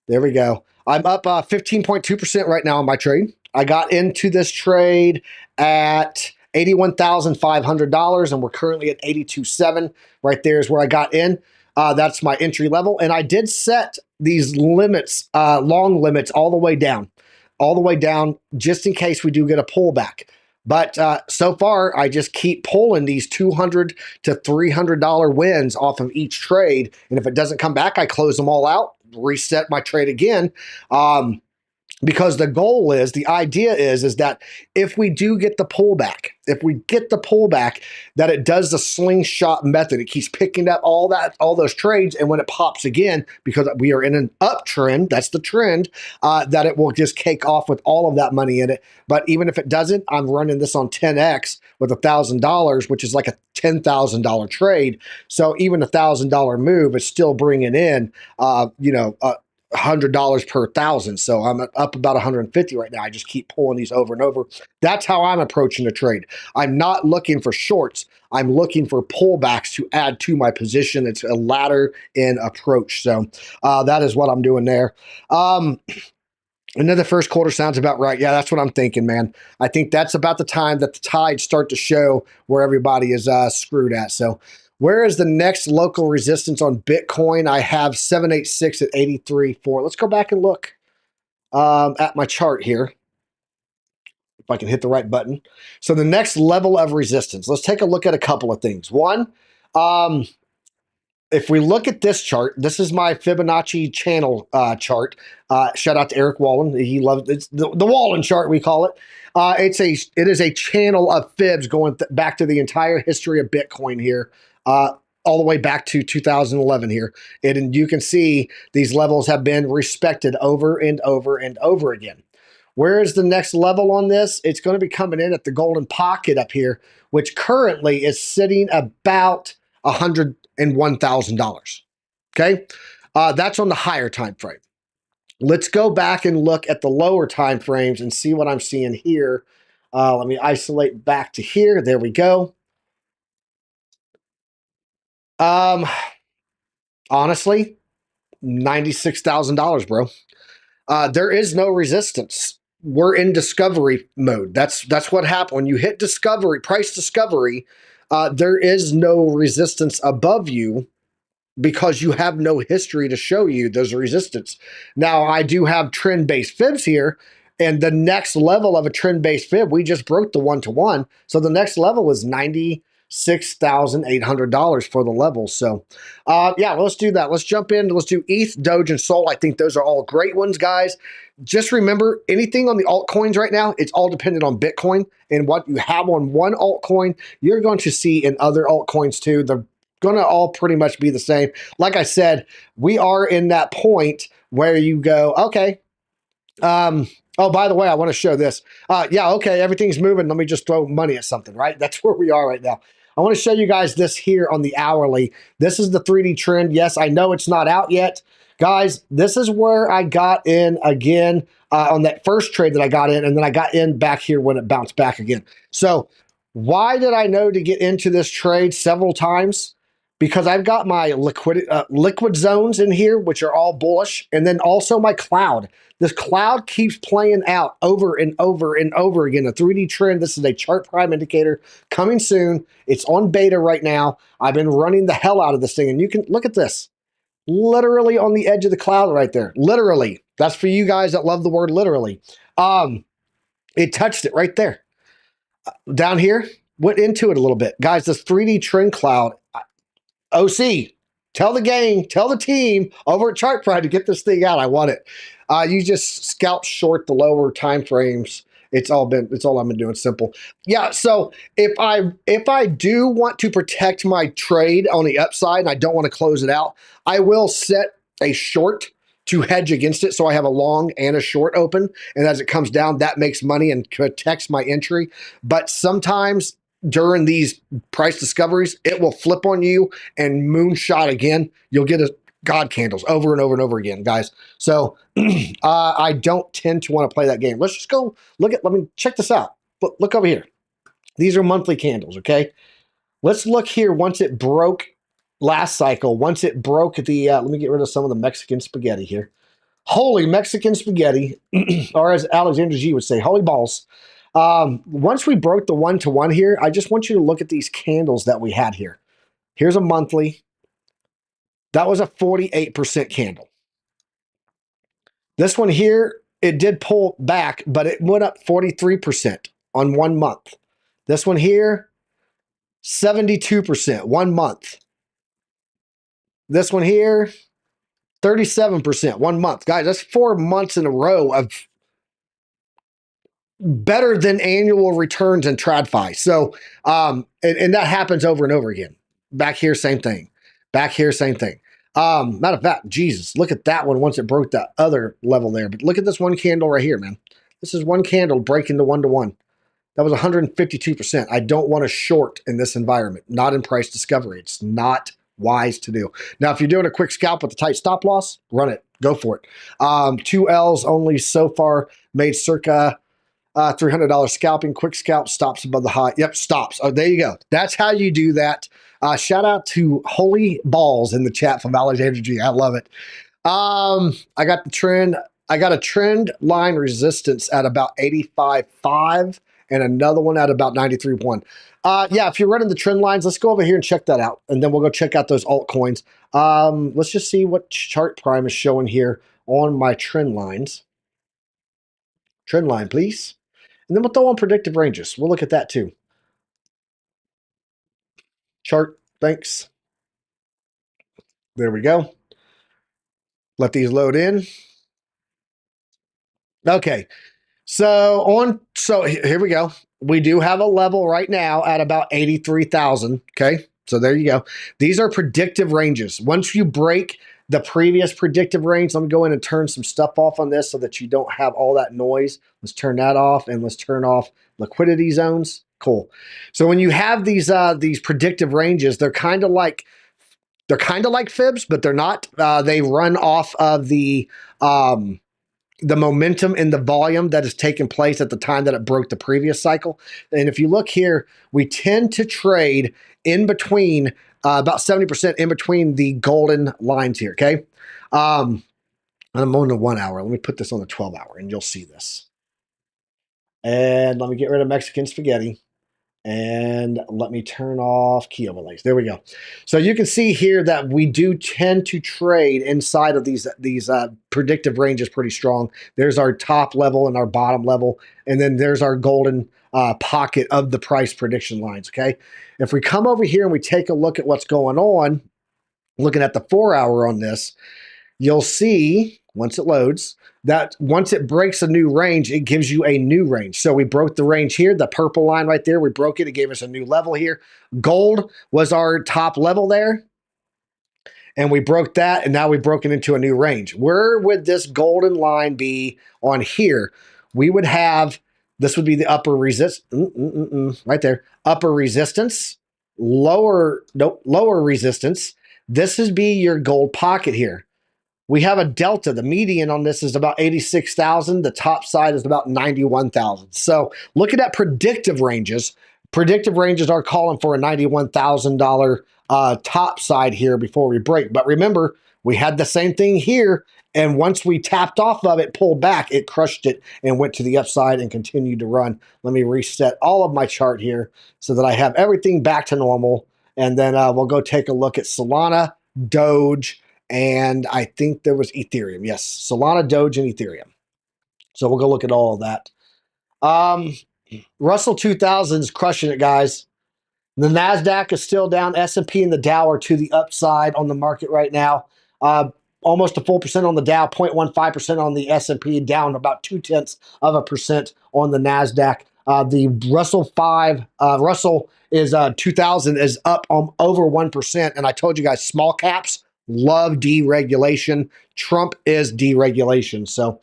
There we go. I'm up 15.2% right now on my trade. I got into this trade at $81,500, and we're currently at 82.7. Right there is where I got in. That's my entry level, and I did set these limits, long limits, all the way down, just in case we do get a pullback. But so far, I just keep pulling these $200 to $300 wins off of each trade, and if it doesn't come back, I close them all out, reset my trade again. Because the goal is, the idea is that if we do get the pullback, that it does the slingshot method. It keeps picking up all those trades, and when it pops again, because we are in an uptrend, that's the trend, that it will just cake off with all of that money in it. But even if it doesn't, I'm running this on 10x with $1,000, which is like a $10,000 trade. So even $1,000 move is still bringing in, $100 per thousand. So I'm up about 150 right now. I just keep pulling these over and over. That's how I'm approaching the trade. I'm not looking for shorts. I'm looking for pullbacks to add to my position. It's a ladder in approach. So that is what I'm doing there. Another first quarter sounds about right. Yeah, that's what I'm thinking, man. I think that's about the time that the tides start to show where everybody is screwed at. So where is the next local resistance on Bitcoin? I have 786 at 83.4. Let's go back and look at my chart here. If I can hit the right button. So the next level of resistance, let's take a look at a couple of things. One, if we look at this chart, this is my Fibonacci channel chart. Shout out to Eric Wallen. He loves it's the Wallen chart, we call it. It is a channel of fibs going back to the entire history of Bitcoin here, all the way back to 2011 here. And you can see these levels have been respected over and over and over again. Where is the next level on this? It's going to be coming in at the golden pocket up here, which currently is sitting about $101,000. Okay, that's on the higher time frame. Let's go back and look at the lower time frames and see what I'm seeing here. Let me isolate back to here. There we go. Honestly, $96,000, bro. There is no resistance. We're in discovery mode. That's what happened when you hit discovery, price discovery. There is no resistance above you because you have no history to show you there's a resistance. Now, I do have trend-based fibs here, and the next level of a trend-based fib, we just broke the one-to-one. So the next level is $96,800 for the level. So yeah, let's do that. Let's jump in. Let's do ETH, Doge, and Sol. I think those are all great ones, guys. Just remember, anything on the altcoins right now, it's all dependent on Bitcoin. And what you have on one altcoin, you're going to see in other altcoins too. They're going to all pretty much be the same. Like I said, we are in that point where you go, okay, oh, by the way, I want to show this. Yeah, okay, everything's moving. Let me just throw money at something, right? That's where we are right now. I want to show you guys this here on the hourly. This is the 3D trend. Yes, I know it's not out yet. Guys, this is where I got in again on that first trade that I got in, and then I got in back here when it bounced back again. So why did I know to get into this trade several times? Because I've got my liquid zones in here, which are all bullish, and then also my cloud. This cloud keeps playing out over and over and over again. A 3D trend. This is a chart prime indicator coming soon. It's on beta right now. I've been running the hell out of this thing, and you can look at this. Literally on the edge of the cloud right there. Literally. That's for you guys that love the word literally. It touched it right there. Down here, went into it a little bit. Guys, this 3D trend cloud, OC, tell the gang, tell the team over at Chart Pride to get this thing out. I want it. You just scalp short the lower time frames. It's all I've been doing. Simple. Yeah. So if I do want to protect my trade on the upside and I don't want to close it out, I will set a short to hedge against it. So I have a long and a short open. And as it comes down, that makes money and protects my entry. But sometimes during these price discoveries, it will flip on you and moonshot again. You'll get God candles over and over and over again, guys. So I don't tend to want to play that game. Let's just go look at, let me check this out. Look over here. These are monthly candles, okay? Let's look here once it broke last cycle. Once it broke the, let me get rid of some of the Mexican spaghetti here. Holy Mexican spaghetti, or as Alexander G would say, holy balls. Once we broke the 1-to-1 here, I just want you to look at these candles that we had here. Here's a monthly. That was a 48% candle. This one here, it did pull back, but it went up 43% on 1 month. This one here, 72%, 1 month. This one here, 37%, 1 month. Guys, that's 4 months in a row of better than annual returns in TradFi. So, and that happens over and over again. Back here, same thing. Back here, same thing. Matter of fact, Jesus, look at that one once it broke that other level there. But look at this one candle right here, man. This is one candle breaking the 1-to-1. That was 152%. I don't want to short in this environment, not in price discovery. It's not wise to do. Now, if you're doing a quick scalp with a tight stop loss, run it. Go for it. 2 L's only so far, made circa $300 scalping. Quick scalp, stops above the high. Yep, stops. Oh, there you go. That's how you do that. Shout out to Holy Balls in the chat from Alexander G. I love it. I got the trend. I got a trend line resistance at about 85.5 and another one at about 93.1. Yeah, if you're running the trend lines, let's go over here and check that out. And then we'll go check out those altcoins. Let's just see what chart prime is showing here on my trend lines. Trend line, please. And then we'll throw on predictive ranges. We'll look at that too. Chart, thanks. There we go. Let these load in. Okay. So here we go. We do have a level right now at about 83,000. Okay. So there you go. These are predictive ranges. Once you break the previous predictive range, let me go in and turn some stuff off on this so that you don't have all that noise. Let's turn that off and let's turn off liquidity zones. Cool. So when you have these predictive ranges, they're kind of like fibs, but they're not. They run off of the momentum and the volume that has taken place at the time that it broke the previous cycle. And if you look here, we tend to trade in between about 70% in between the golden lines here. Okay. I'm on the 1 hour. Let me put this on the 12 hour and you'll see this. And let me get rid of Mexican spaghetti. And let me turn off key overlays. There we go. So you can see here that we do tend to trade inside of these predictive ranges pretty strong. There's our top level and our bottom level. And then there's our golden pocket of the price prediction lines, okay? If we come over here and we take a look at what's going on, looking at the 4 hour on this, you'll see, once it loads, that once it breaks a new range, it gives you a new range. So we broke the range here, the purple line right there, we broke it. It gave us a new level here. Gold was our top level there. And we broke that, and now we've broken into a new range. Where would this golden line be on here? We would have, this would be the upper right there. Upper resistance, lower resistance. This would be your gold pocket here. We have a delta. The median on this is about 86,000. The top side is about 91,000. So looking at predictive ranges are calling for a $91,000 top side here before we break. But remember, we had the same thing here. And once we tapped off of it, pulled back, it crushed it and went to the upside and continued to run. Let me reset all of my chart here so that I have everything back to normal. And then we'll go take a look at Solana, Doge, and I think there was Ethereum. Yes, Solana, Doge, and Ethereum. So we'll go look at all of that. Russell 2000 is crushing it, guys. The NASDAQ is still down. S&P and the Dow are to the upside on the market right now. Almost a full percent on the Dow, 0.15% on the S&P, down about 0.2% on the NASDAQ. The Russell 5, Russell is 2000 is up over 1%. And I told you guys, small caps love deregulation. Trump is deregulation. So,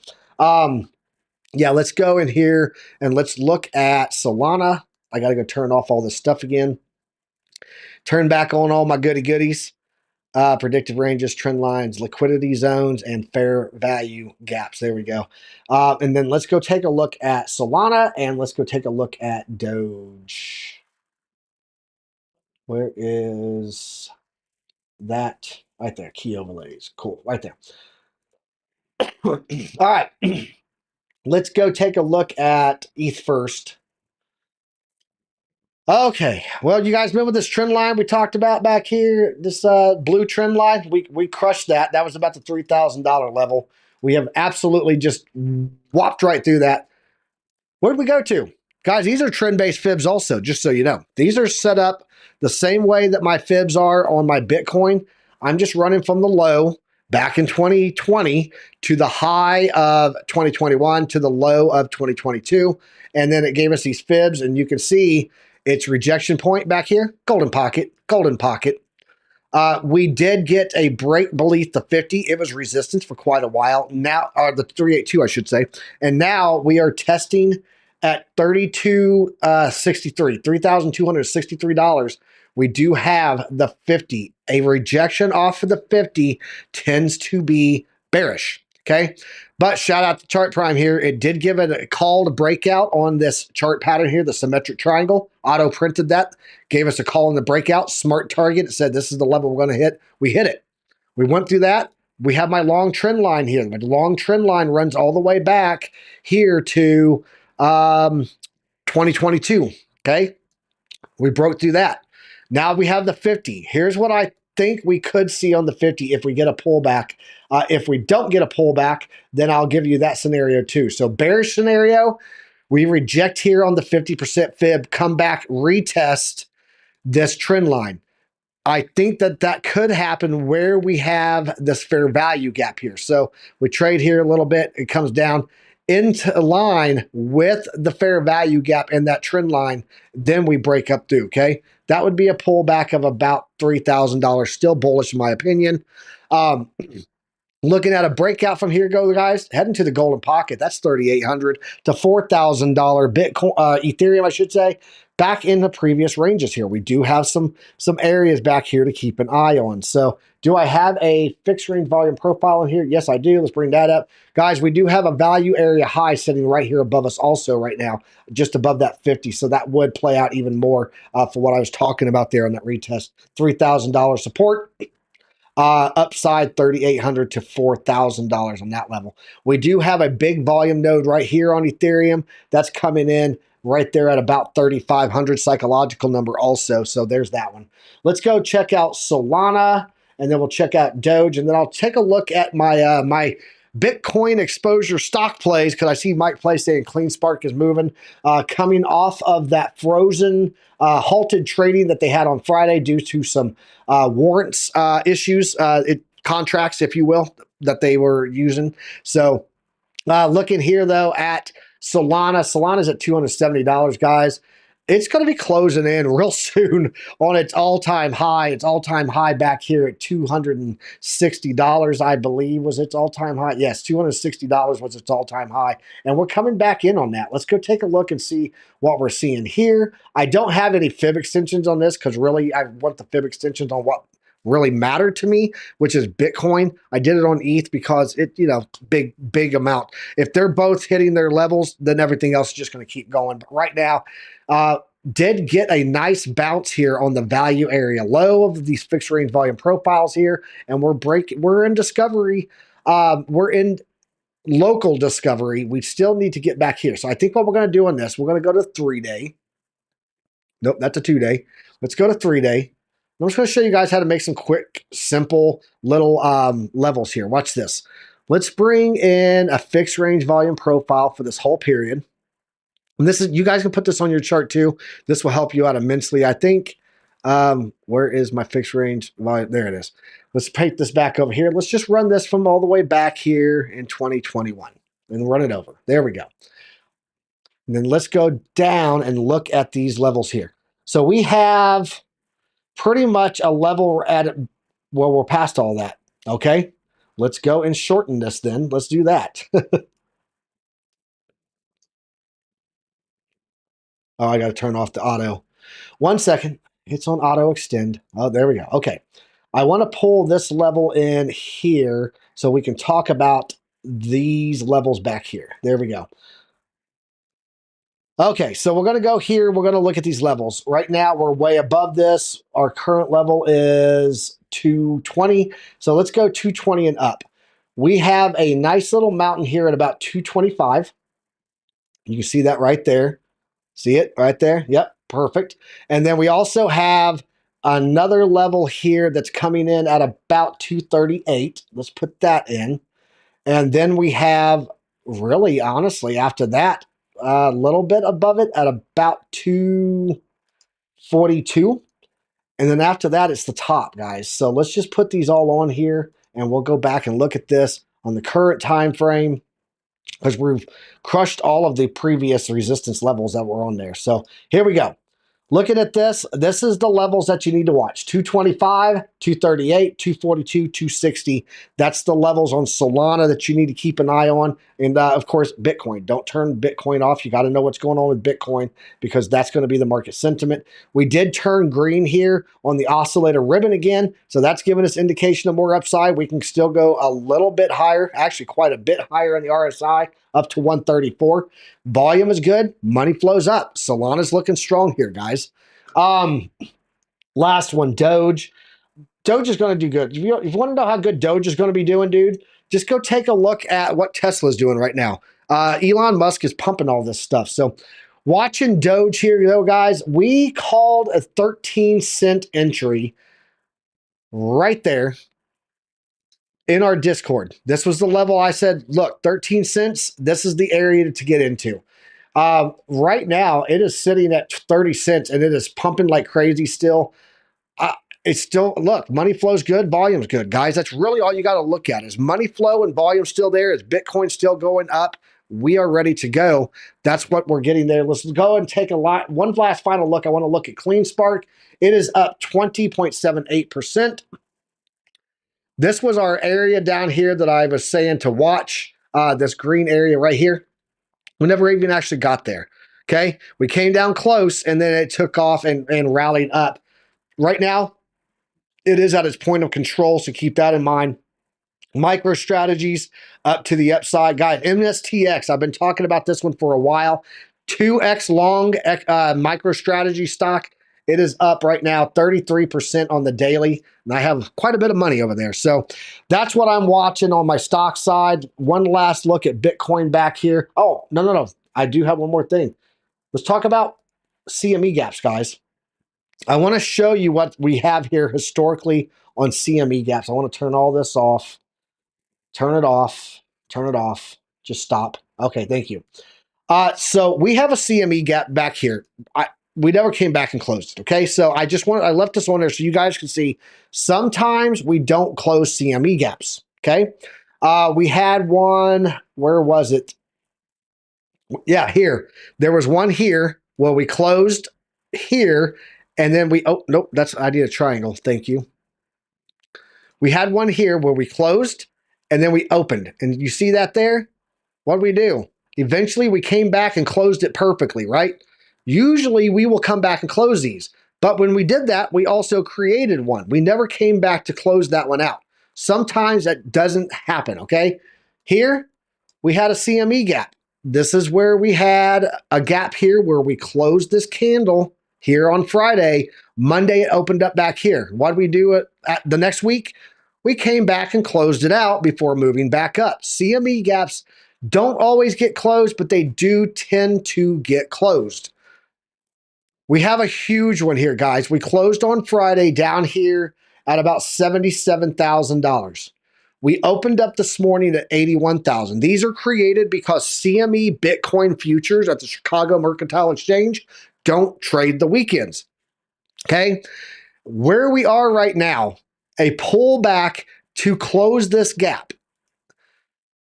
yeah, let's go in here and let's look at Solana. I got to go turn off all this stuff again. Turn back on all my goodies. Predictive ranges, trend lines, liquidity zones, and fair value gaps. There we go. And then let's go take a look at Solana and let's go take a look at Doge. Where is that? Right there. Key overlays. Cool. Right there. All right. Let's go take a look at ETH first. Okay, well, you guys remember this trend line we talked about back here? This blue trend line, we crushed that. That was about the $3,000 level. We have absolutely just whopped right through that. Where did we go to? Guys, these are trend-based fibs also, just so you know. These are set up the same way that my fibs are on my Bitcoin. I'm just running from the low back in 2020 to the high of 2021 to the low of 2022. And then it gave us these fibs, and you can see its rejection point back here, golden pocket, golden pocket. We did get a break beneath the 50. It was resistance for quite a while. Now, or the 382, I should say. And now we are testing at 32.63, $3,263. We do have the 50. A rejection off of the 50 tends to be bearish. Okay. But shout out to Chart Prime here. It did give it a called breakout on this chart pattern here, the symmetric triangle. Auto printed that, gave us a call in the breakout. Smart target. It said this is the level we're going to hit. We hit it. We went through that. We have my long trend line here. My long trend line runs all the way back here to 2022. Okay. We broke through that. Now we have the 50. Here's what I think we could see on the 50 if we get a pullback. If we don't get a pullback, then I'll give you that scenario too. So bearish scenario, we reject here on the 50% fib, come back, retest this trend line. I think that could happen where we have this fair value gap here. So we trade here a little bit. It comes down into line with the fair value gap in that trend line. Then we break up through, okay? That would be a pullback of about $3,000. Still bullish in my opinion. Looking at a breakout from here, guys, heading to the golden pocket. That's $3,800 to $4,000 Bitcoin, Ethereum, I should say, back in the previous ranges here. We do have some areas back here to keep an eye on. So do I have a fixed range volume profile in here? Yes, I do. Let's bring that up. Guys, we do have a value area high sitting right here above us also right now, just above that 50. So that would play out even more for what I was talking about there on that retest. $3,000 support. Upside $3,800 to $4,000 on that level. We do have a big volume node right here on Ethereum that's coming in right there at about 3,500 psychological number also. So there's that one. Let's go check out Solana, and then we'll check out Doge, and then I'll take a look at my my Bitcoin exposure stock plays, because I see Mike Play saying CleanSpark is moving, coming off of that frozen, halted trading that they had on Friday due to some warrants issues, contracts, if you will, that they were using. So looking here, though, at Solana. Solana's at $270, guys. It's going to be closing in real soon on its all-time high. Its all-time high back here at $260, I believe, was its all-time high. Yes, $260 was its all-time high. And we're coming back in on that. Let's go take a look and see what we're seeing here. I don't have any fib extensions on this because really I want the fib extensions on what really mattered to me, which is Bitcoin. I did it on ETH because it, big amount. If they're both hitting their levels, then everything else is just going to keep going. But right now, did get a nice bounce here on the value area low of these fixed range volume profiles here, and we're in discovery. We're in local discovery. We still need to get back here. So I think what we're going to do on this, we're going to go to 3-day. Nope, that's a 2-day. Let's go to 3-day. I'm just going to show you guys how to make some quick, simple little levels here. Watch this. Let's bring in a fixed range volume profile for this whole period. And this is, you guys can put this on your chart too. This will help you out immensely, I think. Where is my fixed range volume? There it is. Let's paint this back over here. Let's just run this from all the way back here in 2021 and run it over. There we go. And then let's go down and look at these levels here. So we have pretty much a level at where we're past all that. Okay, let's go and shorten this then. Let's do that. Oh, I got to turn off the auto. 1 second. It's on auto extend. Oh, there we go. Okay. I want to pull this level in here so we can talk about these levels back here. There we go. Okay, so we're going to go here. We're going to look at these levels. Right now, we're way above this. Our current level is 220. So let's go 220 and up. We have a nice little mountain here at about 225. You can see that right there. See it right there? Yep. Perfect. And then we also have another level here that's coming in at about 238. Let's put that in. And then we have, really, honestly, after that, a little bit above it at about 242. And then after that, it's the top, guys. So let's just put these all on here, and we'll go back and look at this on the current time frame, because we've crushed all of the previous resistance levels that were on there. So here we go. Looking at this, this is the levels that you need to watch. 225, 238, 242, 260. That's the levels on Solana that you need to keep an eye on. And of course, Bitcoin. Don't turn Bitcoin off. You got to know what's going on with Bitcoin, because that's going to be the market sentiment. We did turn green here on the oscillator ribbon again. So that's giving us indication of more upside. We can still go a little bit higher, actually quite a bit higher on the RSI, up to 134. Volume is good. Money flows up. Solana's looking strong here, guys. Last one, Doge. Doge is going to do good. If you want to know how good Doge is going to be doing, dude, just go take a look at what Tesla's doing right now. Elon Musk is pumping all this stuff. So watching Doge here, though, guys, we called a 13-cent entry right there in our Discord. This was the level I said, look, 13 cents, this is the area to get into. Right now, it is sitting at 30 cents, and it is pumping like crazy still. It's still, look, money flow's good, volume's good. Guys, that's really all you got to look at is money flow and volume still there. Is Bitcoin still going up? We are ready to go. That's what we're getting there. Let's go and take one last final look. I want to look at CleanSpark. It is up 20.78%. This was our area down here that I was saying to watch, this green area right here. We never even actually got there, okay? We came down close, and then it took off and rallied up. Right now, it is at its point of control, so keep that in mind. Micro strategies up to the upside. Guys, MSTX, I've been talking about this one for a while. 2x long micro strategy stock. It is up right now 33% on the daily, and I have quite a bit of money over there. So that's what I'm watching on my stock side. One last look at Bitcoin back here. Oh, no. I do have one more thing. Let's talk about CME gaps, guys. I want to show you what we have here historically on CME gaps. I want to turn all this off. Turn it off. Turn it off. Just stop. Okay, thank you. So we have a CME gap back here. We never came back and closed it, okay? So I left this on there so you guys can see sometimes we don't close CME gaps, okay? We had one, where was it? Yeah, here. There was one here where we closed here, and then oh, nope, I need a triangle, thank you. We had one here where we closed, and then we opened, and you see that there? What did we do? Eventually, we came back and closed it perfectly, right? Usually, we will come back and close these. But when we did that, we also created one. We never came back to close that one out. Sometimes that doesn't happen, okay? Here, we had a CME gap. This is where we had a gap here where we closed this candle here on Friday. Monday, it opened up back here. What did we do the next week? We came back and closed it out before moving back up. CME gaps don't always get closed, but they do tend to get closed. We have a huge one here, guys. We closed on Friday down here at about $77,000. We opened up this morning at $81,000. These are created because CME Bitcoin futures at the Chicago Mercantile Exchange don't trade the weekends, okay? Where we are right now, a pullback to close this gap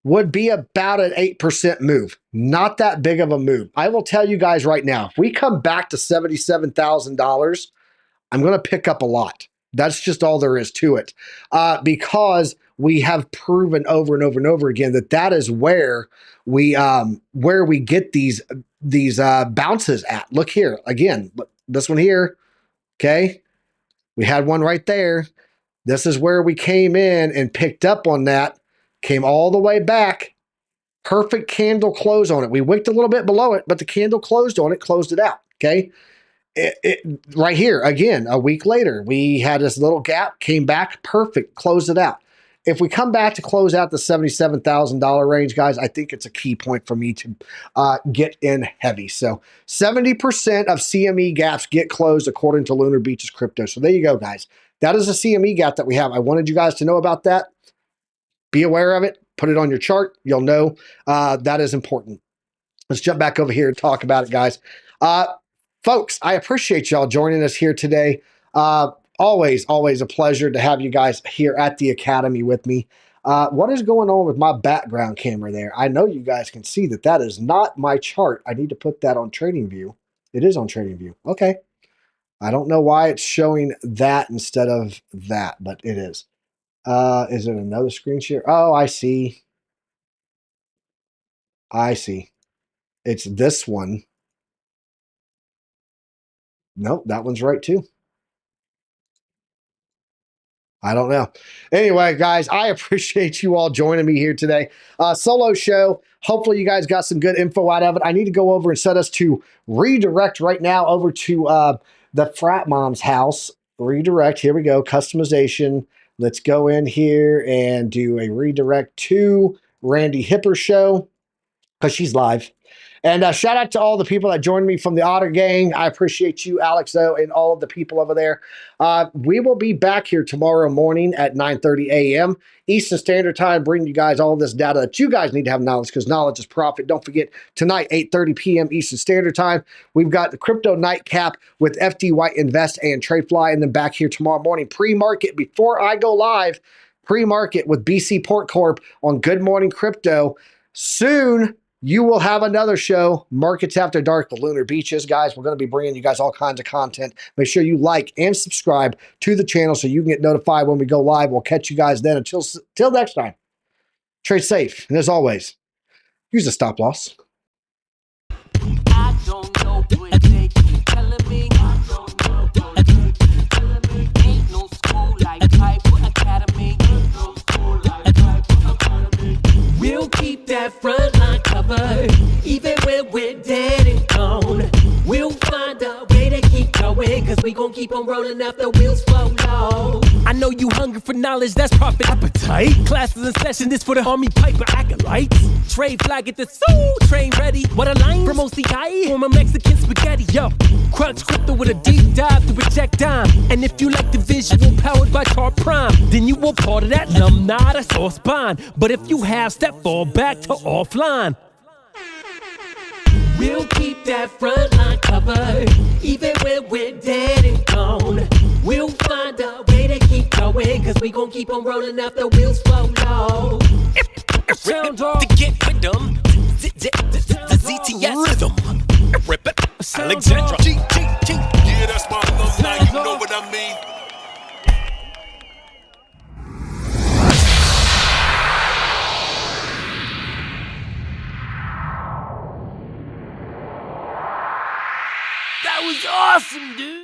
would be about an 8% move. Not that big of a move. I will tell you guys right now, if we come back to $77,000, I'm going to pick up a lot. That's just all there is to it. Because we have proven over and over and over again that is where we get these bounces at. Look here. Again, this one here, okay? We had one right there. This is where we came in and picked up on that. Came all the way back. Perfect candle close on it. We wicked a little bit below it, but the candle closed on it, closed it out, okay? Right here, again, a week later, we had this little gap, came back, perfect, closed it out. if we come back to close out the $77,000 range, guys, I think it's a key point for me to get in heavy. So 70% of CME gaps get closed according to Lunar Beach's crypto. So there you go, guys. That is a CME gap that we have. I wanted you guys to know about that. Be aware of it. Put it on your chart. You'll know that is important. Let's jump back over here and talk about it, guys. Folks, I appreciate y'all joining us here today. Always a pleasure to have you guys here at the Academy with me. What is going on with my background camera there? I know you guys can see that that is not my chart. I need to put that on TradingView. It is on TradingView. Okay. I don't know why it's showing that instead of that, but it is. Is it another screen share? Oh, I see. I see. It's this one. Nope, that one's right too. I don't know. Anyway, guys, I appreciate you all joining me here today. Solo show. Hopefully you guys got some good info out of it. I need to go over and set us to redirect right now over to the frat mom's house. Redirect. Here we go. Customization. Let's go in here and do a redirect to Randy Hipper's show because she's live. And shout out to all the people that joined me from the Otter Gang. I appreciate you, Alex, though, and all of the people over there. We will be back here tomorrow morning at 9:30 a.m. Eastern Standard Time, bringing you guys all this data that you guys need to have knowledge because knowledge is profit. Don't forget, tonight, 8:30 p.m. Eastern Standard Time, we've got the Crypto Nightcap with FD White Invest and TradeFly, and then back here tomorrow morning, pre-market, before I go live, pre-market with BC Port Corp on Good Morning Crypto. Soon, you will have another show, Markets After Dark, the Lunar Beaches. Guys, we're going to be bringing you guys all kinds of content. Make sure you like and subscribe to the channel so you can get notified when we go live. We'll catch you guys then. Until next time, trade safe. And as always, use a stop loss. I don't know what they keep telling me. I don't know what they keep telling me. Ain't no school like Piper Academy. Ain't no school like Piper Academy. We'll keep that front line covered, even when we're dead and gone. We'll find a way to keep going, cause we gon' keep on rolling after wheels fall low. I know you hungry for knowledge, that's profit appetite. Classes in session, this for the Army Piper acolytes. Trade flag at the soul, train ready. What a line from OCI, from a Mexican spaghetti. Yo, crunch crypto with a deep dive to reject dime. And if you like the visual powered by Car Prime, then you were part of that alumni, that's all spine. But if you have, step fall back to offline. We'll keep that front line covered, even when we're dead and gone. We'll find a way to keep going, cause we gon' keep on rolling after wheels fall low. Sound off. To get with them, the ZTS rhythm. Rip it, Alexandra. Yeah, that's my alumni, you know what I mean? That was awesome, dude.